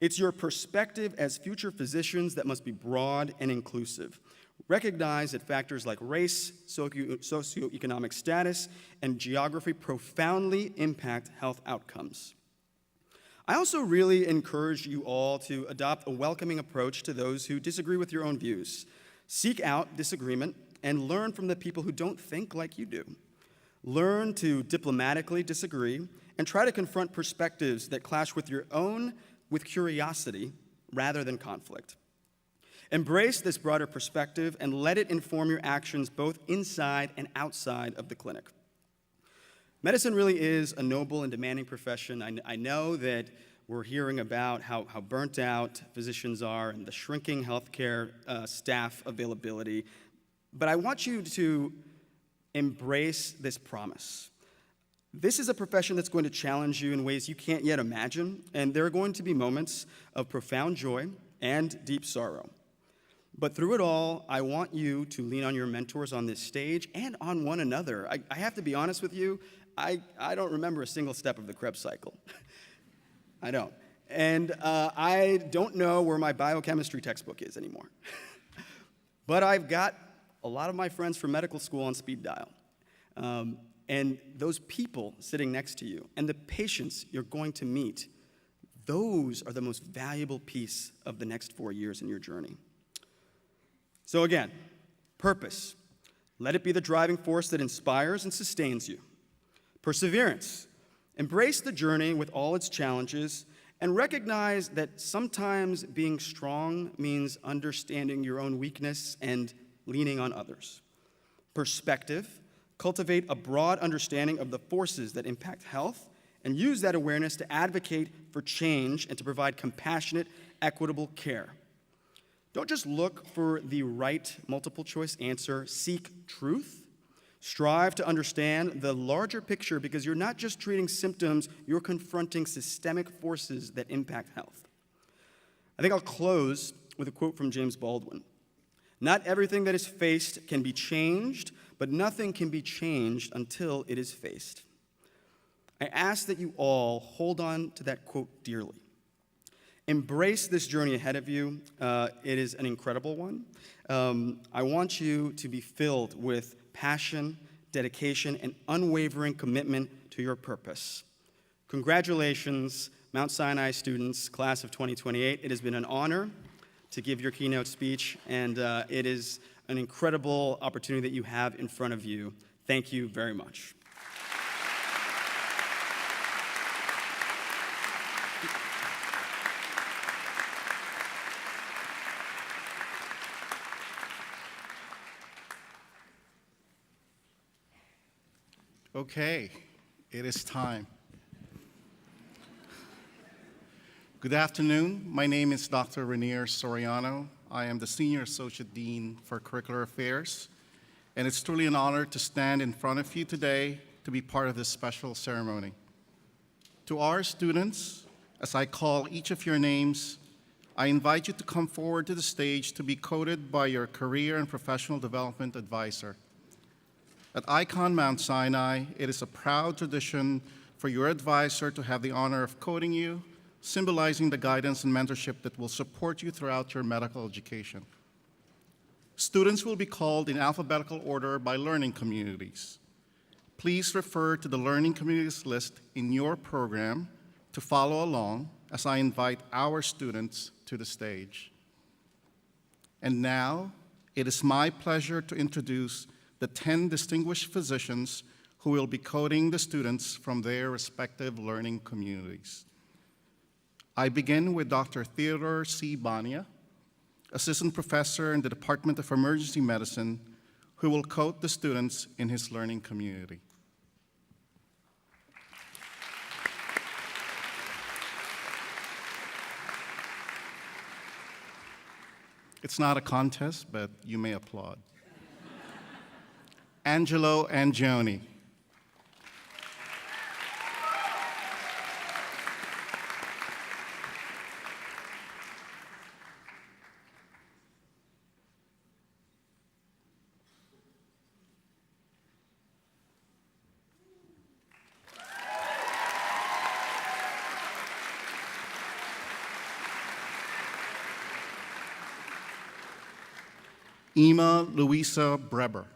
It's your perspective as future physicians that must be broad and inclusive. Recognize that factors like race, socioeconomic status, and geography profoundly impact health outcomes. I also really encourage you all to adopt a welcoming approach to those who disagree with your own views. Seek out disagreement and learn from the people who don't think like you do. Learn to diplomatically disagree and try to confront perspectives that clash with your own with curiosity rather than conflict. Embrace this broader perspective and let it inform your actions both inside and outside of the clinic. Medicine really is a noble and demanding profession. I know that we're hearing about how burnt out physicians are and the shrinking healthcare staff availability, but I want you to embrace this promise. This is a profession that's going to challenge you in ways you can't yet imagine, and there are going to be moments of profound joy and deep sorrow. But through it all, I want you to lean on your mentors on this stage and on one another. I have to be honest with you, I don't remember a single step of the Krebs cycle. I don't. And I don't know where my biochemistry textbook is anymore. But I've got a lot of my friends from medical school on speed dial. And those people sitting next to you and the patients you're going to meet, those are the most valuable piece of the next 4 years in your journey. So again, purpose. Let it be the driving force that inspires and sustains you. Perseverance. Embrace the journey with all its challenges And recognize that sometimes being strong means understanding your own weakness and leaning on others. Perspective, cultivate a broad understanding of the forces that impact health and use that awareness to advocate for change and to provide compassionate, equitable care. Don't just look for the right multiple choice answer, seek truth. Strive to understand the larger picture because you're not just treating symptoms, you're confronting systemic forces that impact health. I think I'll close with a quote from James Baldwin. Not everything that is faced can be changed, but nothing can be changed until it is faced. I ask that you all hold on to that quote dearly. Embrace this journey ahead of you. It is an incredible one. I want you to be filled with passion, dedication, and unwavering commitment to your purpose. Congratulations, Mount Sinai students, class of 2028. It has been an honor to give your keynote speech, and it is an incredible opportunity that you have in front of you. Thank you very much. Okay, it is time. Good afternoon. My name is Dr. Rainier Soriano. I am the Senior Associate Dean for Curricular Affairs, and it's truly an honor to stand in front of you today to be part of this special ceremony. To our students, as I call each of your names, I invite you to come forward to the stage to be coded by your career and professional development advisor. At Icon Mount Sinai, it is a proud tradition for your advisor to have the honor of coding you, symbolizing the guidance and mentorship that will support you throughout your medical education. Students will be called in alphabetical order by learning communities. Please refer to the learning communities list in your program to follow along as I invite our students to the stage. And now, it is my pleasure to introduce the 10 distinguished physicians who will be coding the students from their respective learning communities. I begin with Dr. Theodore C. Bania, Assistant Professor in the Department of Emergency Medicine, who will code the students in his learning community. It's not a contest, but you may applaud. Angelo Angioni. Ima Luisa Breber.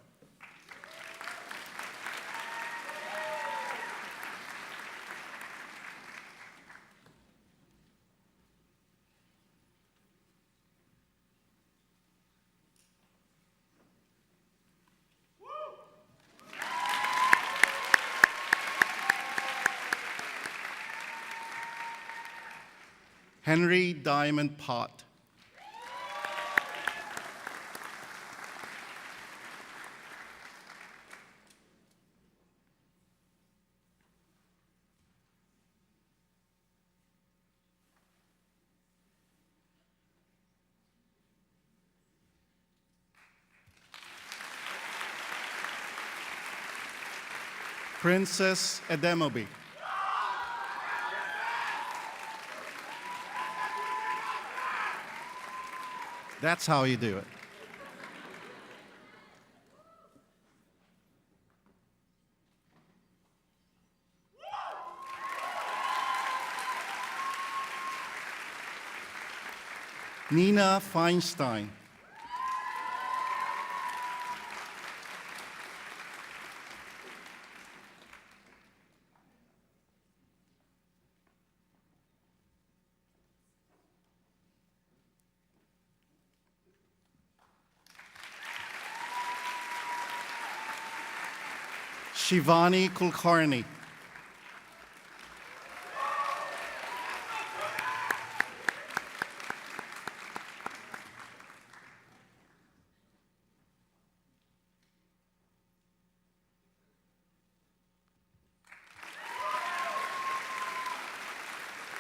Henry Diamond Pott. Princess Edemobi. That's how you do it. Nina Feinstein. Shivani Kulkarni.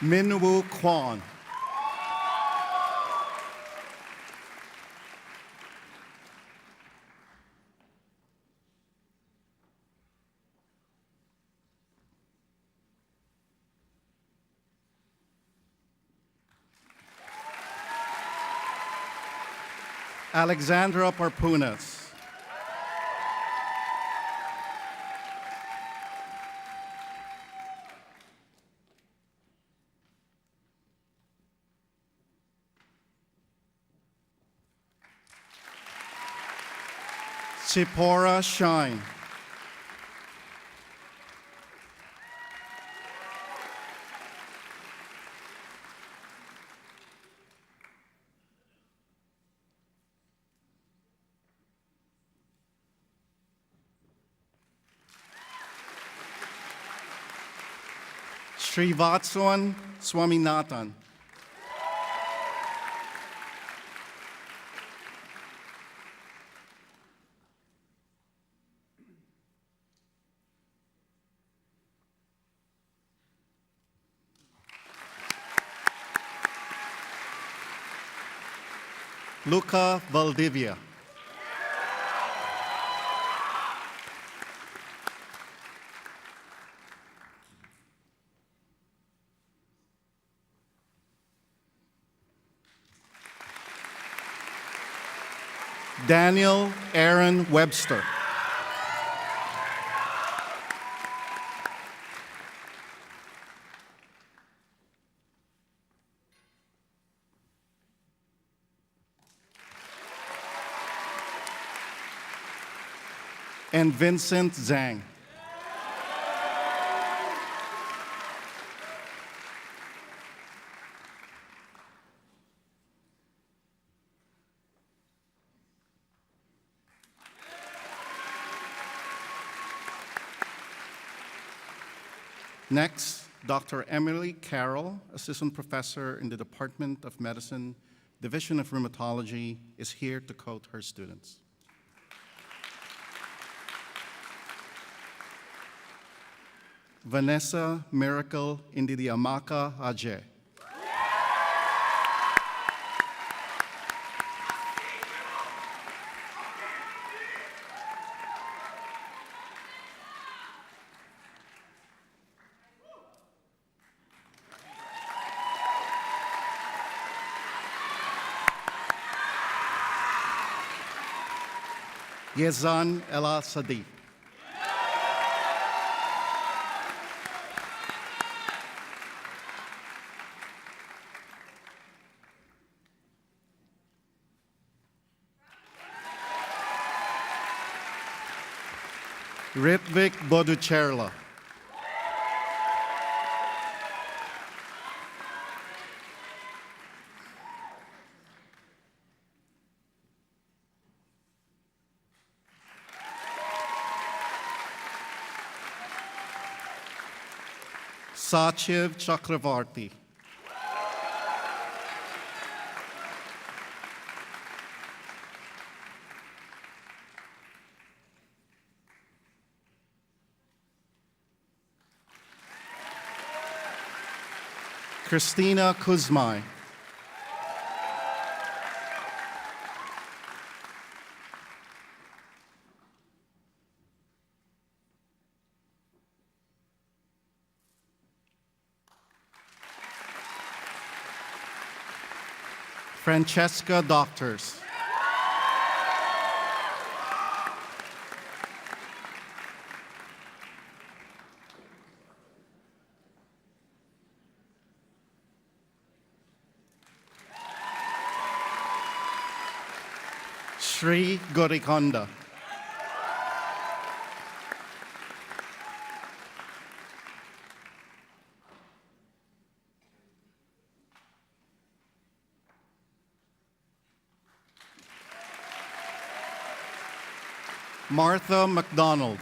Minwoo Kwon. Alexandra Parpunas. Sipora Shine. Srivatsan Swaminathan. Luca Valdivia. Daniel Aaron Webster. And Vincent Zhang. Next, Dr. Emily Carroll, Assistant Professor in the Department of Medicine, Division of Rheumatology, is here to quote her students. Vanessa Miracle Indidiamaka Ajay. Yezan Ella Sadi. Ritvik Boducherla. Sachiv Chakravarti. Christina Kuzmai. Francesca Doctors. Sri Gorikonda. Martha McDonald.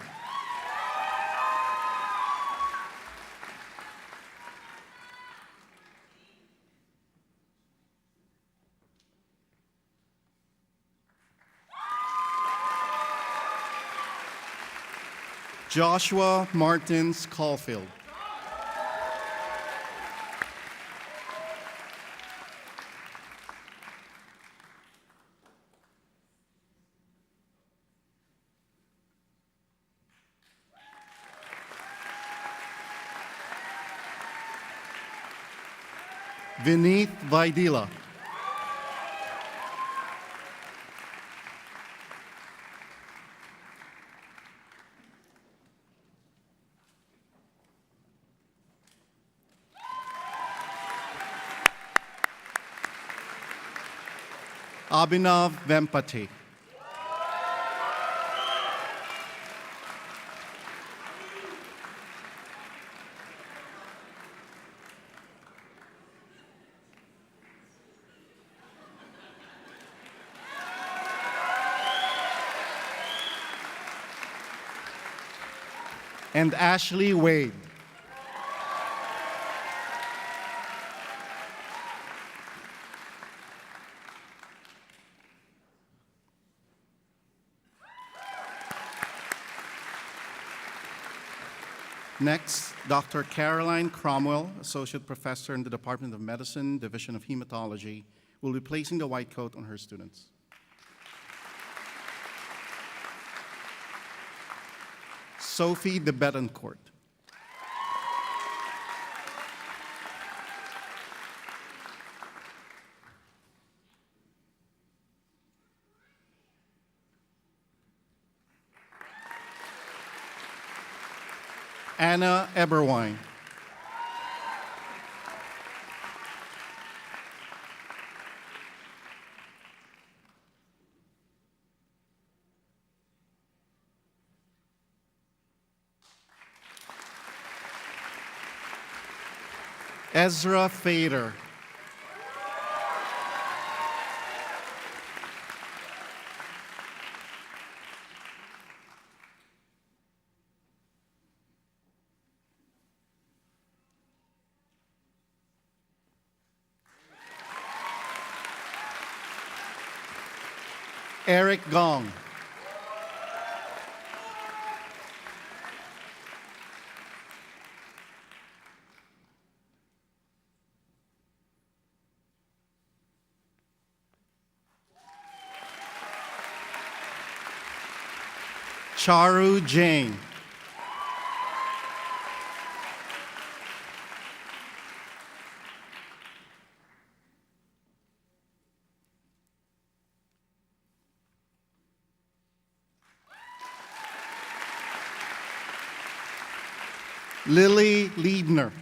Joshua Martins Caulfield. Vineeth Vaidila. Abhinav Vempati. And Ashley Wade. Next, Dr. Caroline Cromwell, Associate Professor in the Department of Medicine, Division of Hematology, will be placing the white coat on her students. Sophie de Betancourt. Anna Eberwein. Ezra Fader. Eric Gong. Charu Jain. Lily Liebner.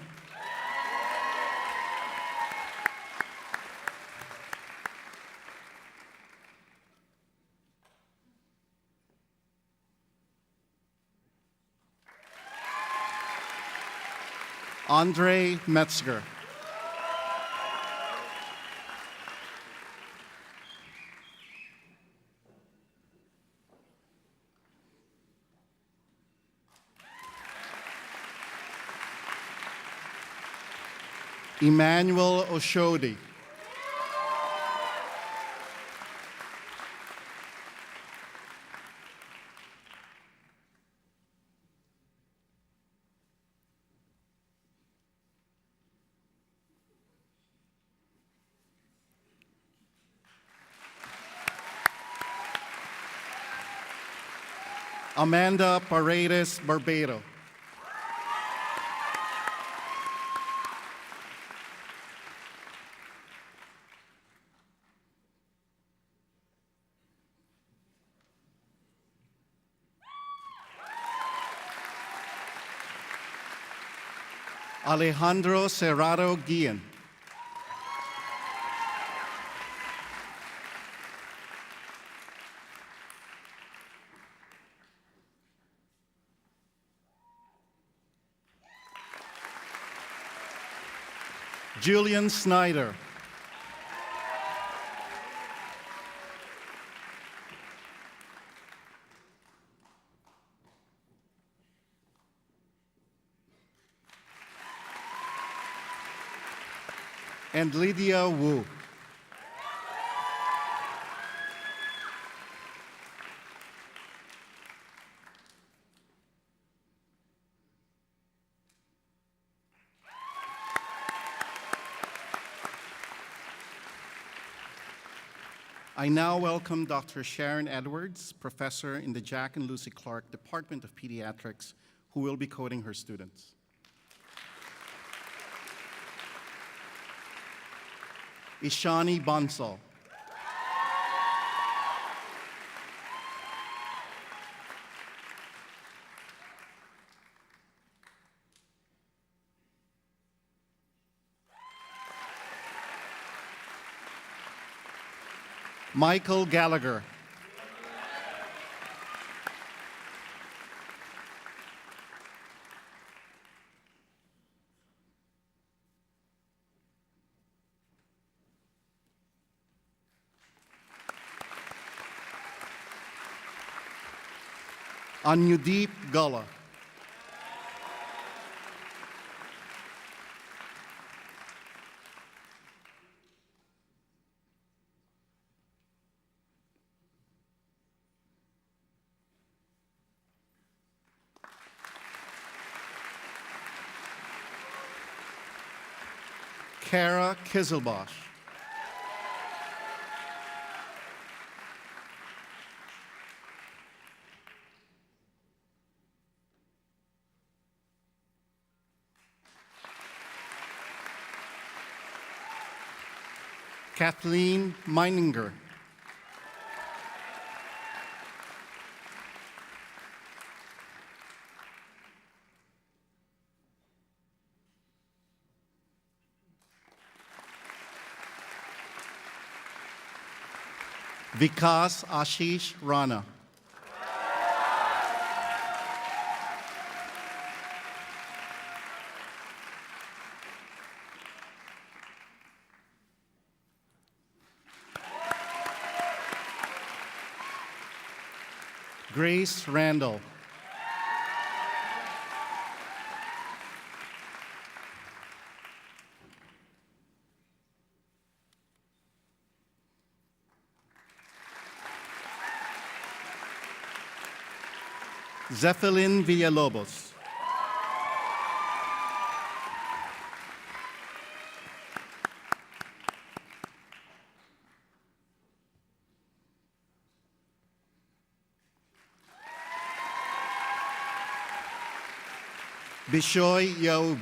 Andre Metzger. Emmanuel Oshodi. Amanda Paredes Barbero. Alejandro Serrado Guillen. Julian Snyder. And Lydia Wu. I now welcome Dr. Sharon Edwards, professor in the Jack and Lucy Clark Department of Pediatrics, who will be coding her students. Ishani Bansal. Michael Gallagher. Anyudeep Gullah. Kara Kizelbosch. Kathleen Meininger. Vikas Ashish Rana. Grace Randall. Zeppelin Villalobos. Bishoy Yaub.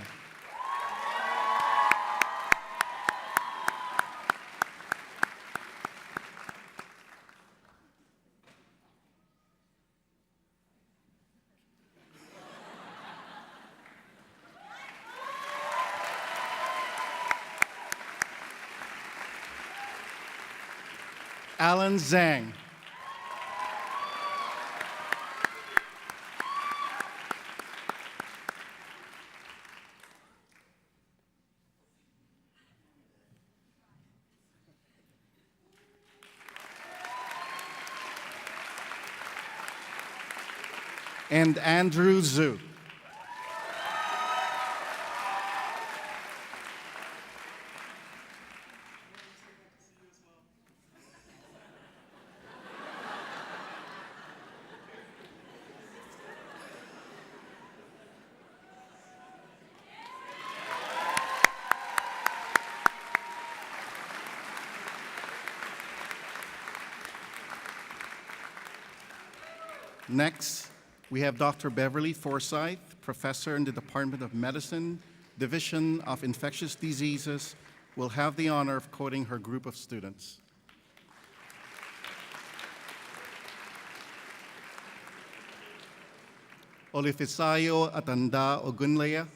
Alan Zhang. And Andrew Zhu. Next, we have Dr. Beverly Forsyth, professor in the Department of Medicine, Division of Infectious Diseases, will have the honor of quoting her group of students. Olifisayo Atanda Ogunleya.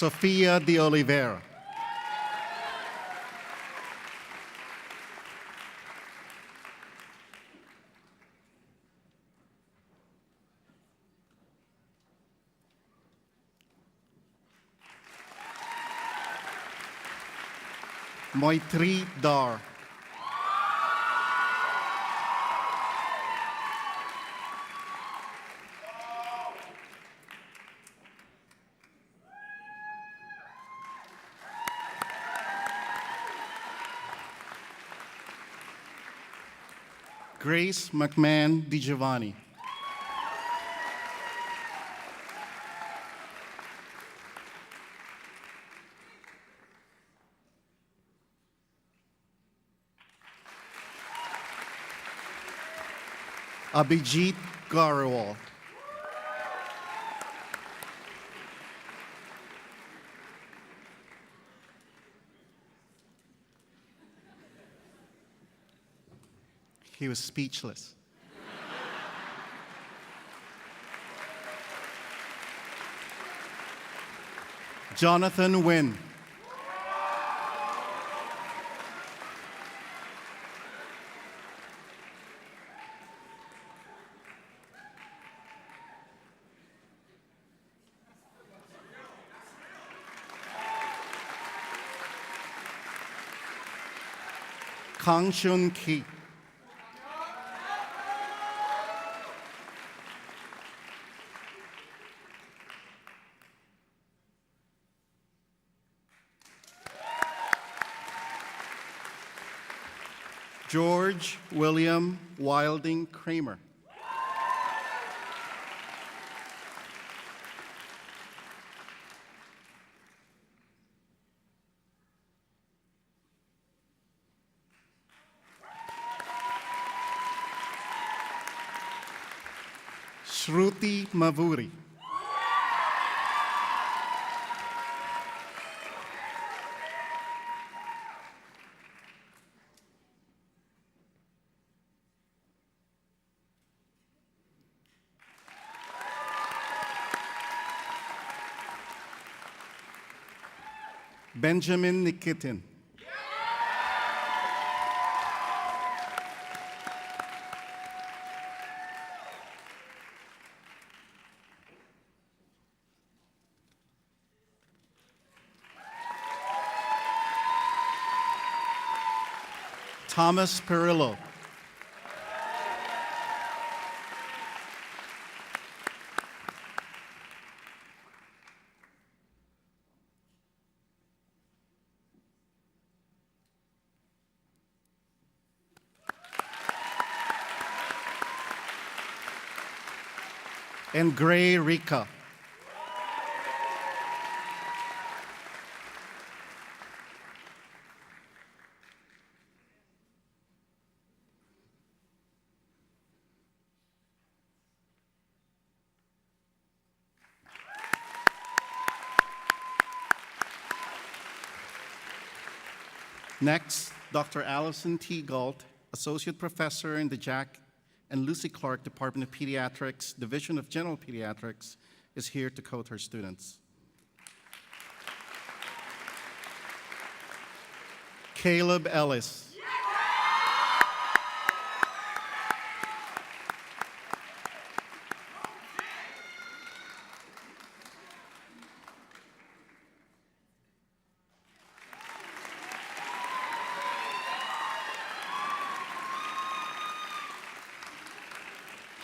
Sofia de Oliveira. Moitri Dar. Grace McMahon DiGiovanni. Abhijit Garawal. He was speechless. Jonathan Wynn. Kang Shun Ki. George William Wilding Kramer. Shruti Mavuri. Benjamin Nikitin. Thomas Perillo. And Gray Rika. Next, Dr. Allison T. Galt, Associate Professor in the Jack and Lucy Clark Department of Pediatrics, Division of General Pediatrics, is here to quote her students. Caleb Ellis.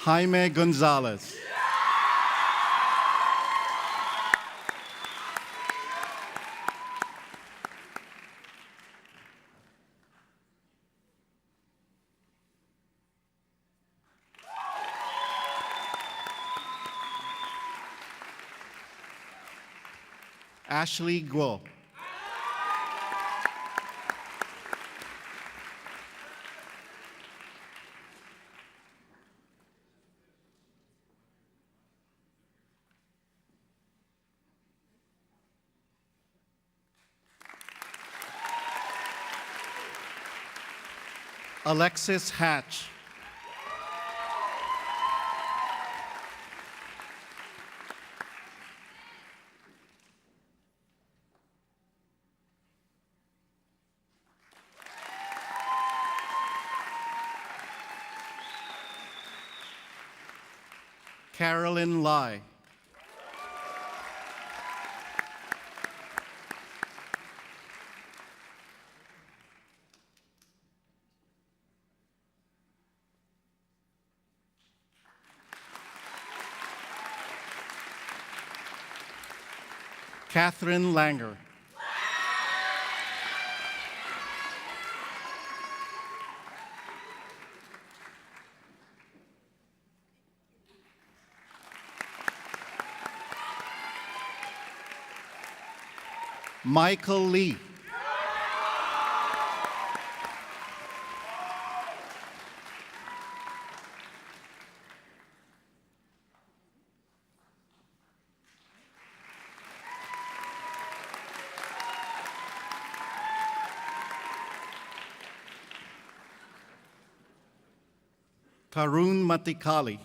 Jaime Gonzalez. Ashley Guo. Alexis Hatch. Carolyn Lai. Catherine Langer. Michael Lee. Karun Matikali.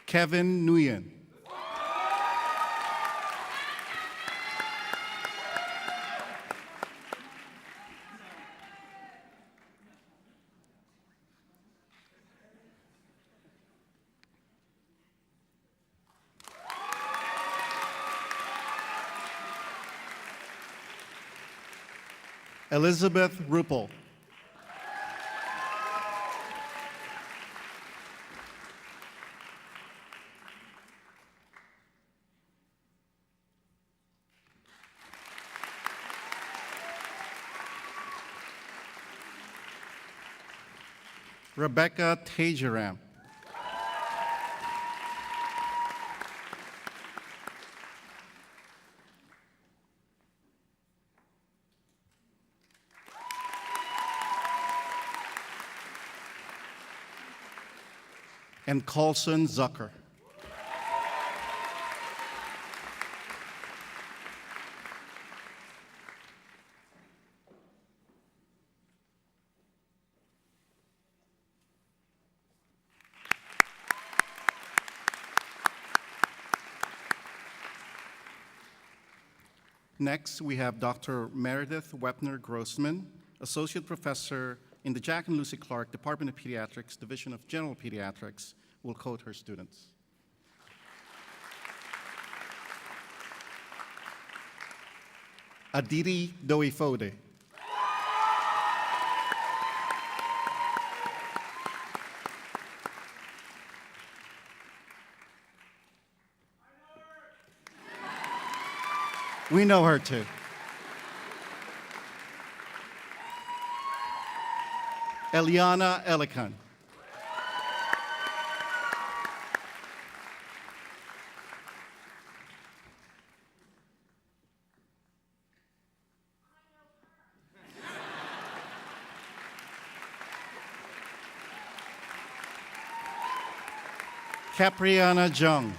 Kevin Nguyen. Elizabeth Ruppel. Rebecca Tajaram. And Carlson Zucker. Next, we have Dr. Meredith Wepner-Grossman, Associate Professor in the Jack and Lucy Clark Department of Pediatrics, Division of General Pediatrics, will quote her students. Aditi Doifode. We know her too. Eliana Elikan. Capriana Jung.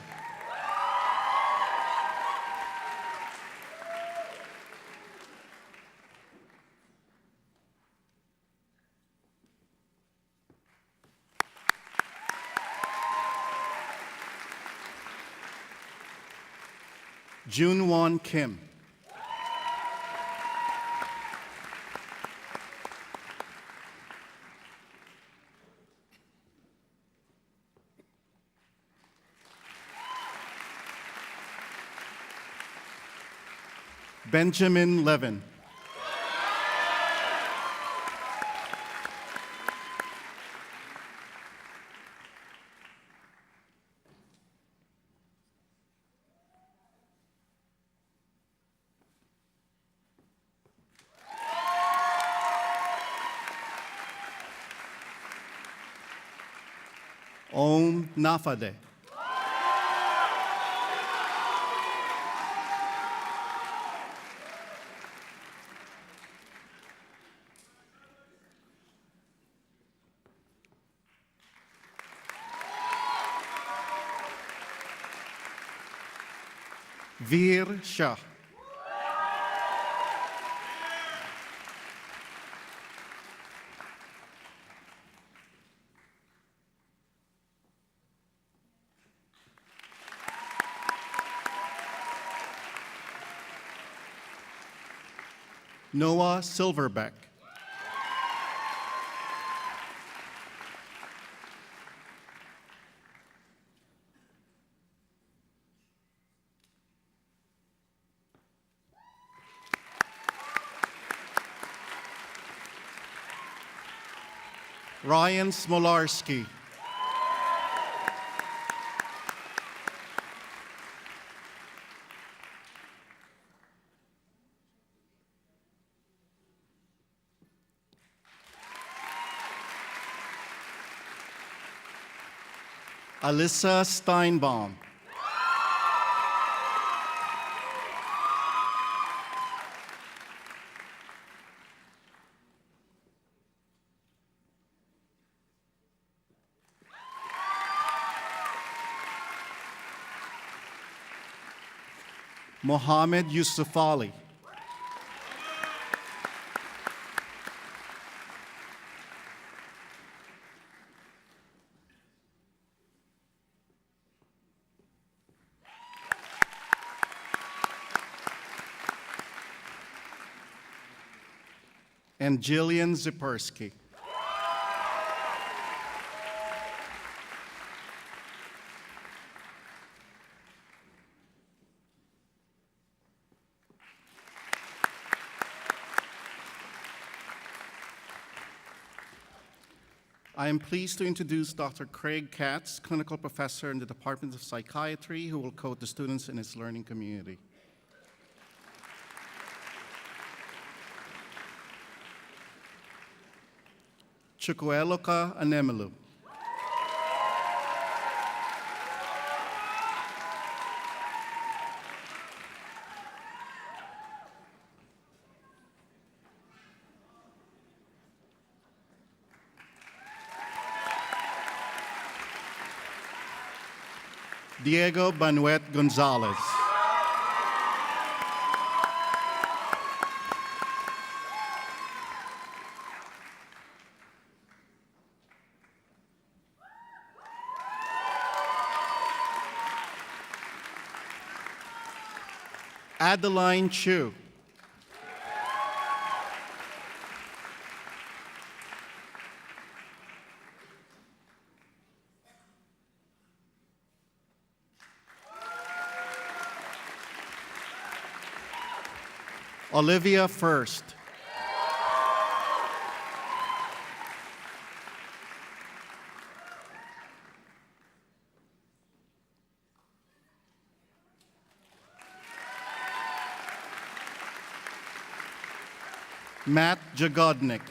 Junwon Kim. Benjamin Levin. Om Nafade. Veer Shah. Noah Silverbeck. Ryan Smolarski. Alyssa Steinbaum. Mohammed Yusuf Ali. And Jillian Zipersky. I am pleased to introduce Dr. Craig Katz, clinical professor in the Department of Psychiatry, who will coach the students in his learning community. Chukwueloka Anemelu. Diego Banuet Gonzalez. Adeline Chu. Olivia First. Matt Jagodnik.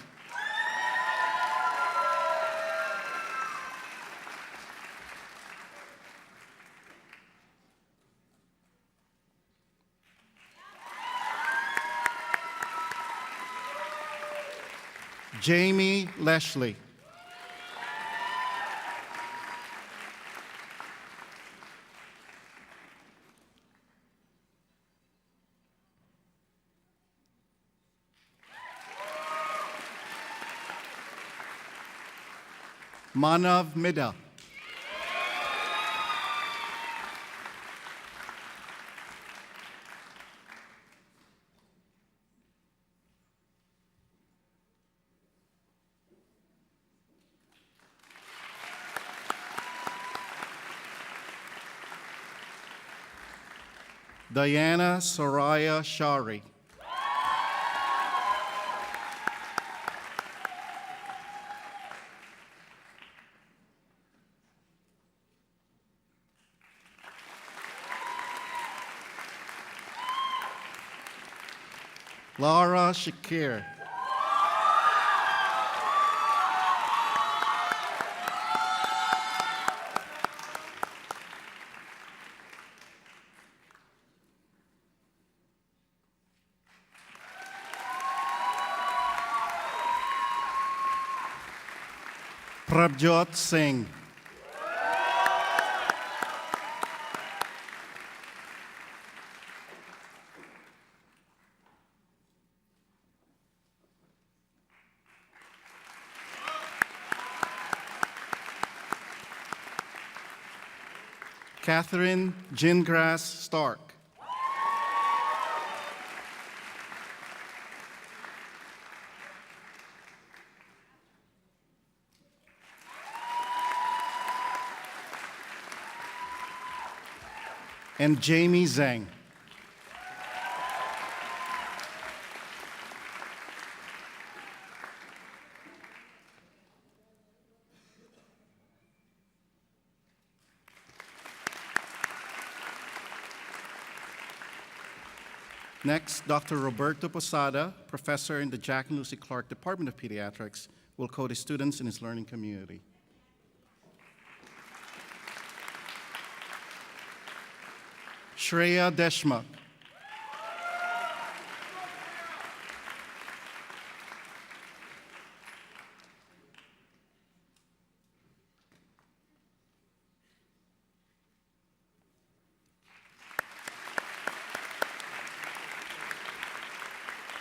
Jamie Leshley. Manav Midha. Diana Soraya Shari. Laura Shakir. Prabjot Singh. Catherine Gingras Stark. And Jamie Zhang. Next, Dr. Roberto Posada, professor in the Jack and Lucy Clark Department of Pediatrics, will coach his students in his learning community. Shreya Deshmukh.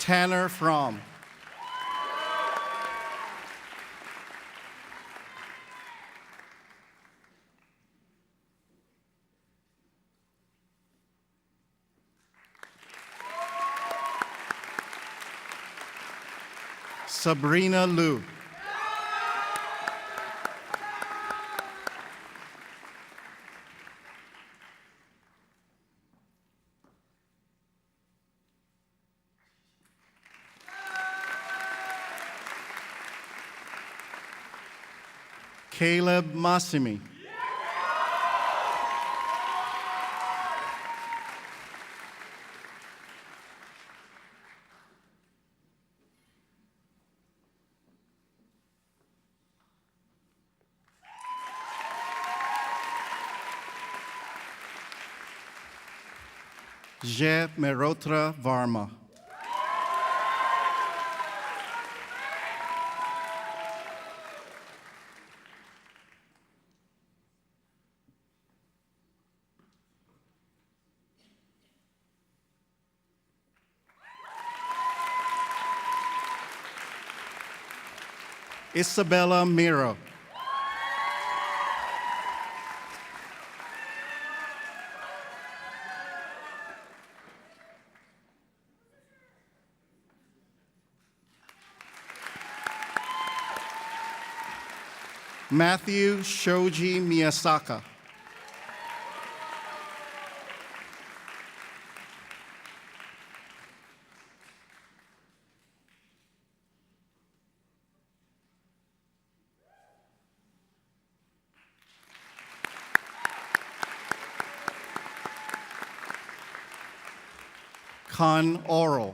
Tanner Fromm. Sabrina Liu. Caleb Massimi. Jay Merotra Varma. Isabella Miro. Matthew Shoji Miyasaka. Con Oral.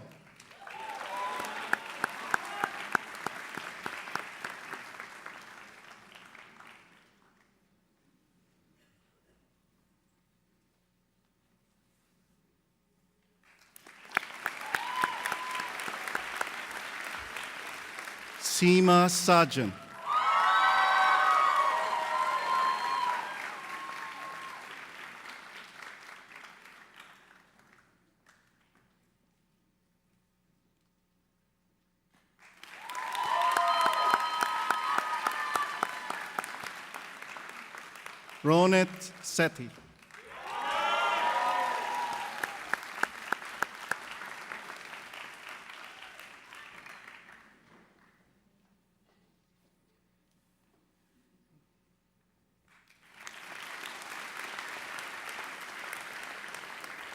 Seema Sajan. Ronet Sethi.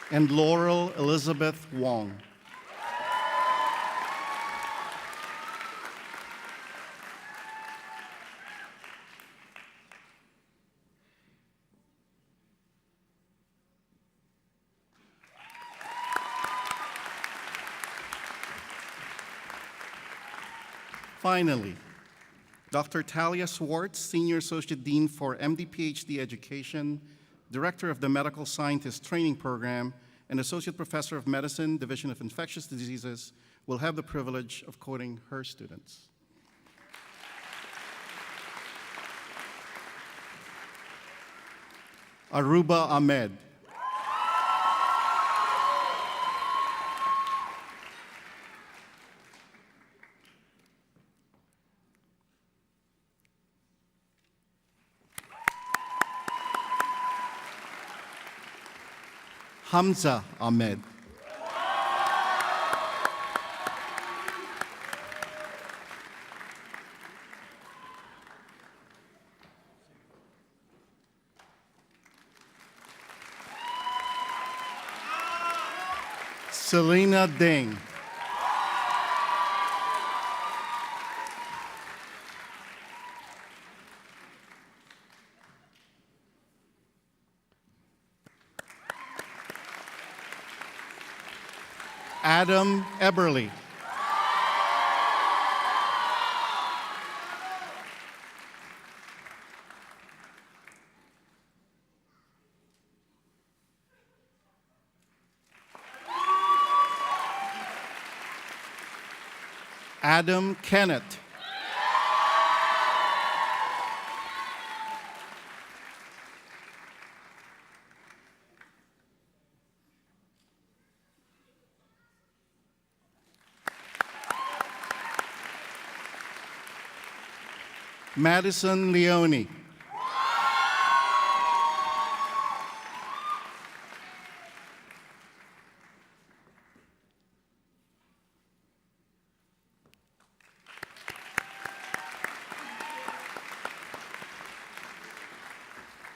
And Laurel Elizabeth Wong. Finally, Dr. Talia Swartz, Senior Associate Dean for MD PhD Education, Director of the Medical Scientist Training Program, and Associate Professor of Medicine, Division of Infectious Diseases, will have the privilege of quoting her students. Aruba Ahmed. Hamza Ahmed. Selena Ding. Adam Eberly. Adam Kennett. Madison Leone.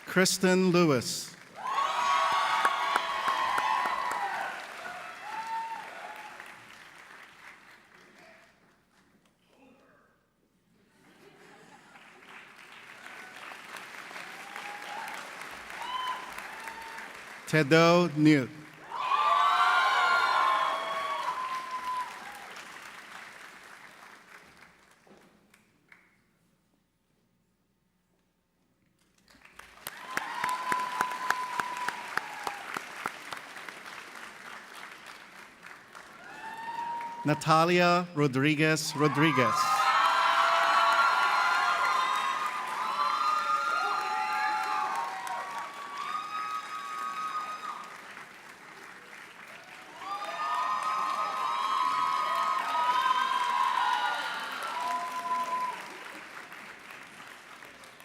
Kristen Lewis. Tedo Newt. Natalia Rodriguez Rodriguez.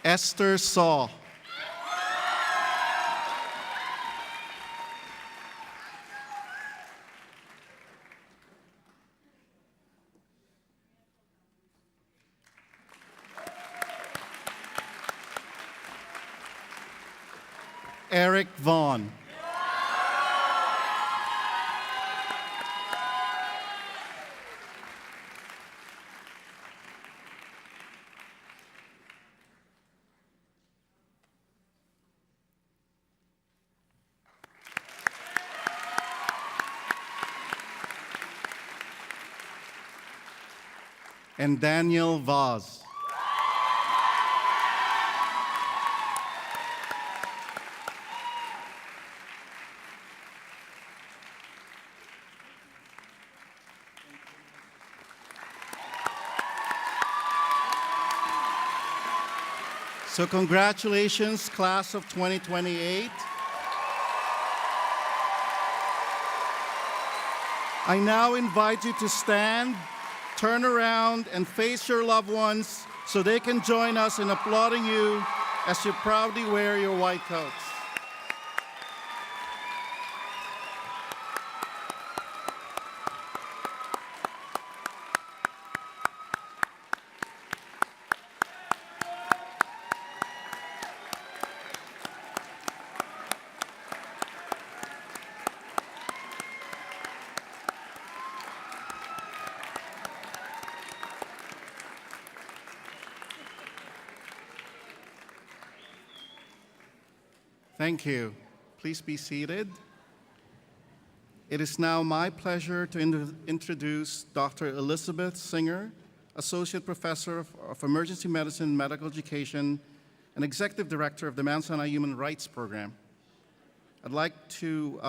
Esther Saw. Eric Vaughn. And Daniel Vaz. So congratulations, class of 2028. I now invite you to stand, turn around, and face your loved ones so they can join us in applauding you as you proudly wear your white coats. Thank you. Please be seated. It is now my pleasure to introduce Dr. Elizabeth Singer, Associate Professor of Emergency Medicine and Medical Education and Executive Director of the Mount Sinai Human Rights Program. I'd like to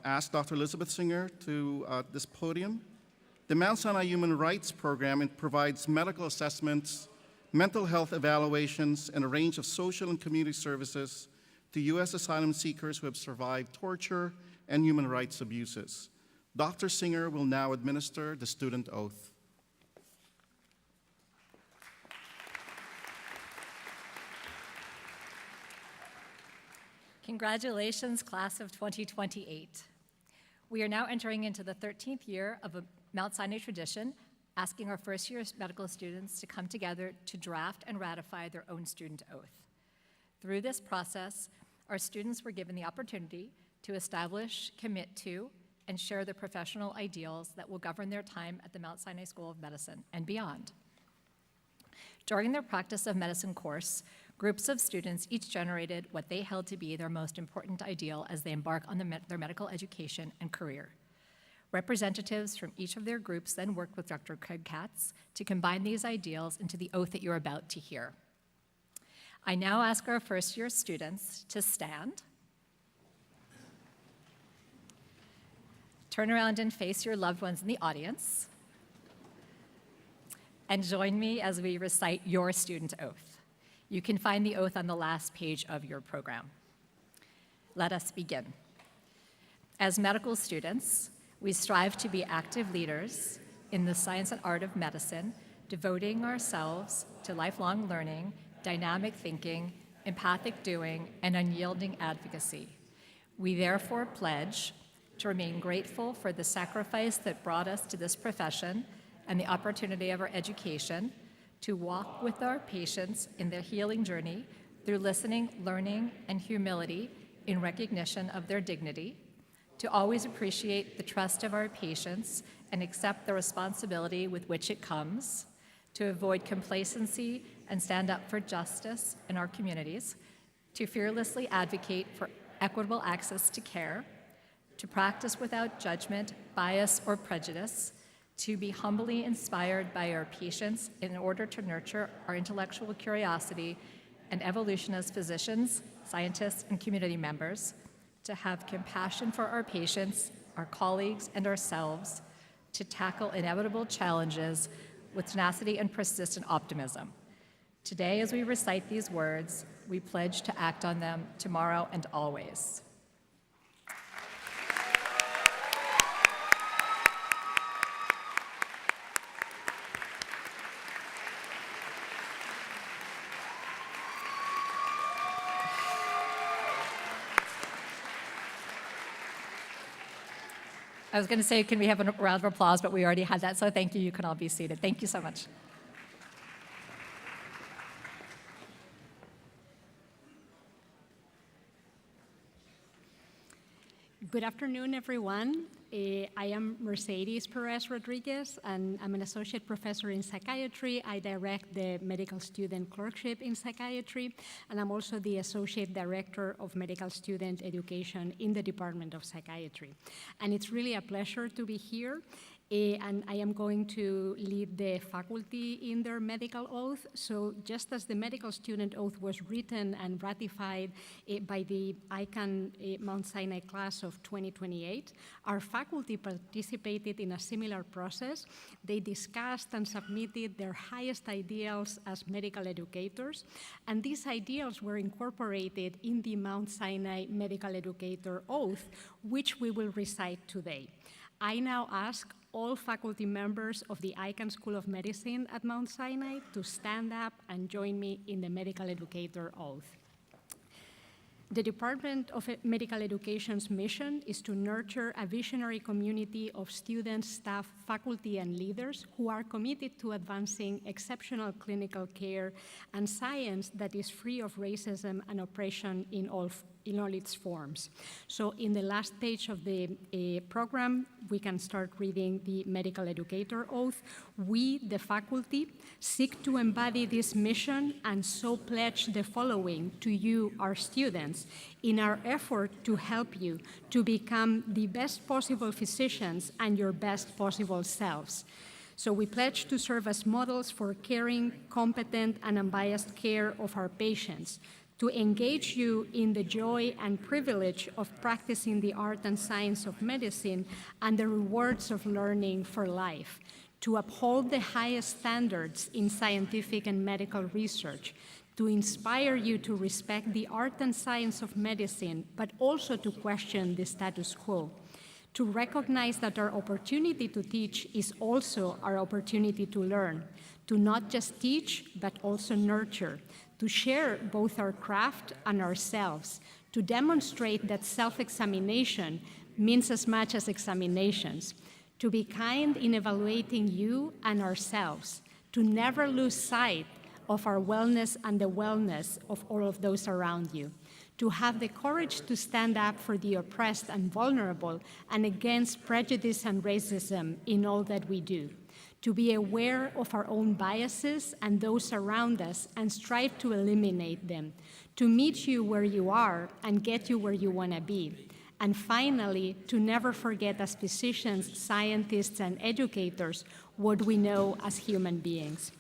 ask Dr. Elizabeth Singer to this podium. The Mount Sinai Human Rights Program provides medical assessments, mental health evaluations, and a range of social and community services to U.S. asylum seekers who have survived torture and human rights abuses. Dr. Singer will now administer the student oath. Congratulations, class of 2028. We are now entering into the 13th year of a Mount Sinai tradition, asking our first-year medical students to come together to draft and ratify their own student oath. Through this process, our students were given the opportunity to establish, commit to, and share the professional ideals that will govern their time at the Mount Sinai School of Medicine and beyond. During their practice of medicine course, groups of students each generated what they held to be their most important ideal as they embark on their medical education and career. Representatives from each of their groups then worked with Dr. Craig Katz to combine these ideals into the oath that you're about to hear. I now ask our first-year students to stand, turn around and face your loved ones in the audience, and join me as we recite your student oath. You can find the oath on the last page of your program. Let us begin. As medical students, we strive to be active leaders in the science and art of medicine, devoting ourselves to to lifelong learning, dynamic thinking, empathic doing, and unyielding advocacy. We therefore pledge to remain grateful for the sacrifice that brought us to this profession and the opportunity of our education, to walk with our patients in their healing journey through listening, learning, and humility in recognition of their dignity, to always appreciate the trust of our patients and accept the responsibility with which it comes, to avoid complacency and stand up for justice in our communities, to fearlessly advocate for equitable access to care, to practice without judgment, bias, or prejudice, to be humbly inspired by our patients in order to nurture our intellectual curiosity and evolution as physicians, scientists, and community members, to have compassion for our patients, our colleagues, and ourselves, to tackle inevitable challenges with tenacity and persistent optimism. Today, as we recite these words, we pledge to act on them tomorrow and always. I was going to say, can we have a round of applause, but we already had that, so thank you. You can all be seated. Thank you so much. Good afternoon, everyone. I am Mercedes Perez Rodriguez, and I'm an associate professor in psychiatry. I direct the medical student clerkship in psychiatry, and I'm also the associate director of medical student education in the Department of Psychiatry. And it's really a pleasure to be here. And I am going to lead the faculty in their medical oath. So just as the medical student oath was written and ratified by the ICANN Mount Sinai class of 2028, our faculty participated in a similar process. They discussed and submitted their highest ideals as medical educators, and these ideals were incorporated in the Mount Sinai Medical Educator Oath, which we will recite today. I now ask all faculty members of the Icahn School of Medicine at Mount Sinai to stand up and join me in the Medical Educator Oath. The Department of Medical Education's mission is to nurture a visionary community of students, staff, faculty, and leaders who are committed to advancing exceptional clinical care and science that is free of racism and oppression in all its forms. So in the last page of the program, we can start reading the Medical Educator Oath. We, the faculty, seek to embody this mission and so pledge the following to you, our students, in our effort to help you to become the best possible physicians and your best possible selves. So we pledge to serve as models for caring, competent, and unbiased care of our patients, to engage you in the joy and privilege of practicing the art and science of medicine and the rewards of learning for life, to uphold the highest standards in scientific and medical research, to inspire you to respect the art and science of medicine, but also to question the status quo, to recognize that our opportunity to teach is also our opportunity to learn, to not just teach, but also nurture, to share both our craft and ourselves, to demonstrate that self-examination means as much as examinations, to be kind in evaluating you and ourselves, to never lose sight of our wellness and the wellness of all of those around you, to have the courage to stand up for the oppressed and vulnerable and against prejudice and racism in all that we do, to be aware of our own biases and those around us and strive to eliminate them, to meet you where you are and get you where you want to be. And finally, to never forget as physicians, scientists, and educators what we know as human beings.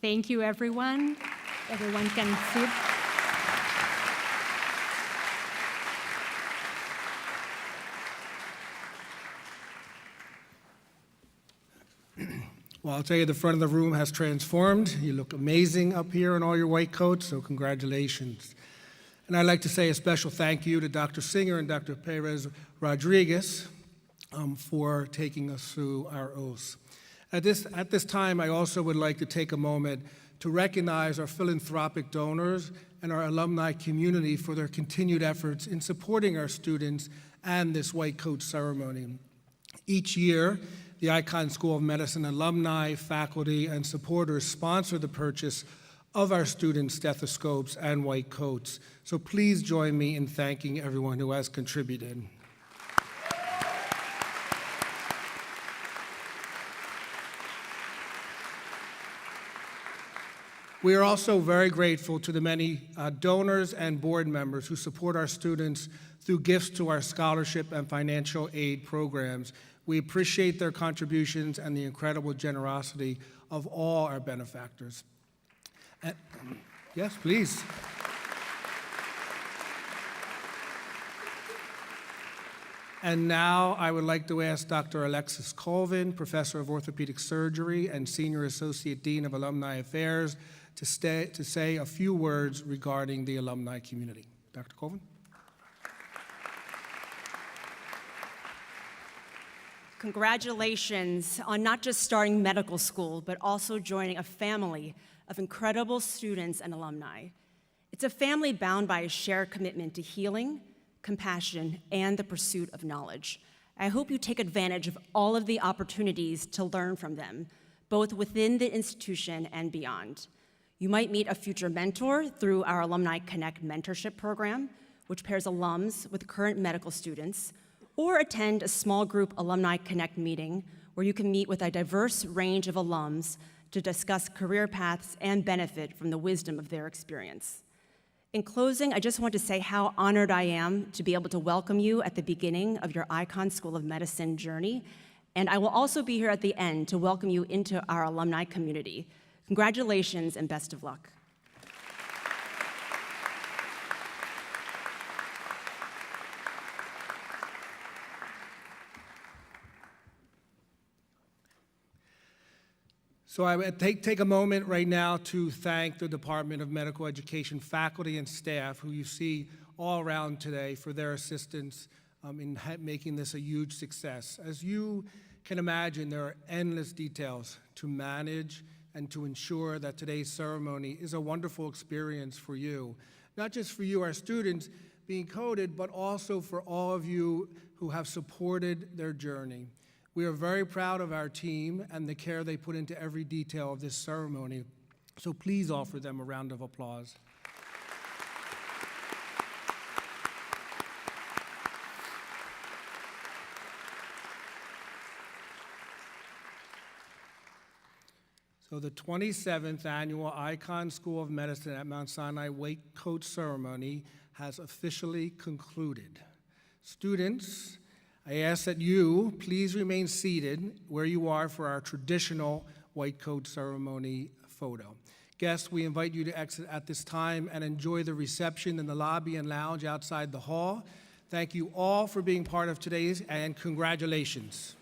Thank you, everyone. Everyone can sit. Well, I'll tell you, the front of the room has transformed. You look amazing up here in all your white coats, so congratulations. And I'd like to say a special thank you to Dr. Singer and Dr. Perez Rodriguez for taking us through our oaths. At this time, I also would like to take a moment to recognize our philanthropic donors and our alumni community for their continued efforts in supporting our students and this white coat ceremony. Each year, the Icahn School of Medicine alumni, faculty, and supporters sponsor the purchase of our students' stethoscopes and white coats. So please join me in thanking everyone who has contributed. We are also very grateful to the many donors and board members who support our students through gifts to our scholarship and financial aid programs. We appreciate their contributions and the incredible generosity of all our benefactors. Yes, please. And now I would like to ask Dr. Alexis Colvin, Professor of Orthopedic Surgery and Senior Associate Dean of Alumni Affairs, to say a few words regarding the alumni community. Dr. Colvin? Congratulations on not just starting medical school, but also joining a family of incredible students and alumni. It's a family bound by a shared commitment to healing, compassion, and the pursuit of knowledge. I hope you take advantage of all of the opportunities to learn from them, both within the institution and beyond. You might meet a future mentor through our Alumni Connect mentorship program, which pairs alums with current medical students, or attend a small group Alumni Connect meeting where you can meet with a diverse range of alums to discuss career paths and benefit from the wisdom of their experience. In closing, I just want to say how honored I am to be able to welcome you at the beginning of your Icahn School of Medicine journey, and I will also be here at the end to welcome you into our alumni community. Congratulations and best of luck. So I would take a moment right now to thank the Department of Medical Education faculty and staff who you see all around today for their assistance in making this a huge success. As you can imagine, there are endless details to manage and to ensure that today's ceremony is a wonderful experience for you. Not just for you, our students, being coded, but also for all of you who have supported their journey. We are very proud of our team and the care they put into every detail of this ceremony, so please offer them a round of applause. So the 27th Annual Icahn School of Medicine at Mount Sinai White Coat Ceremony has officially concluded. Students, I ask that you please remain seated where you are for our traditional white coat ceremony photo. Guests, we invite you to exit at this time and enjoy the reception in the lobby and lounge outside the hall. Thank you all for being part of today's, and congratulations.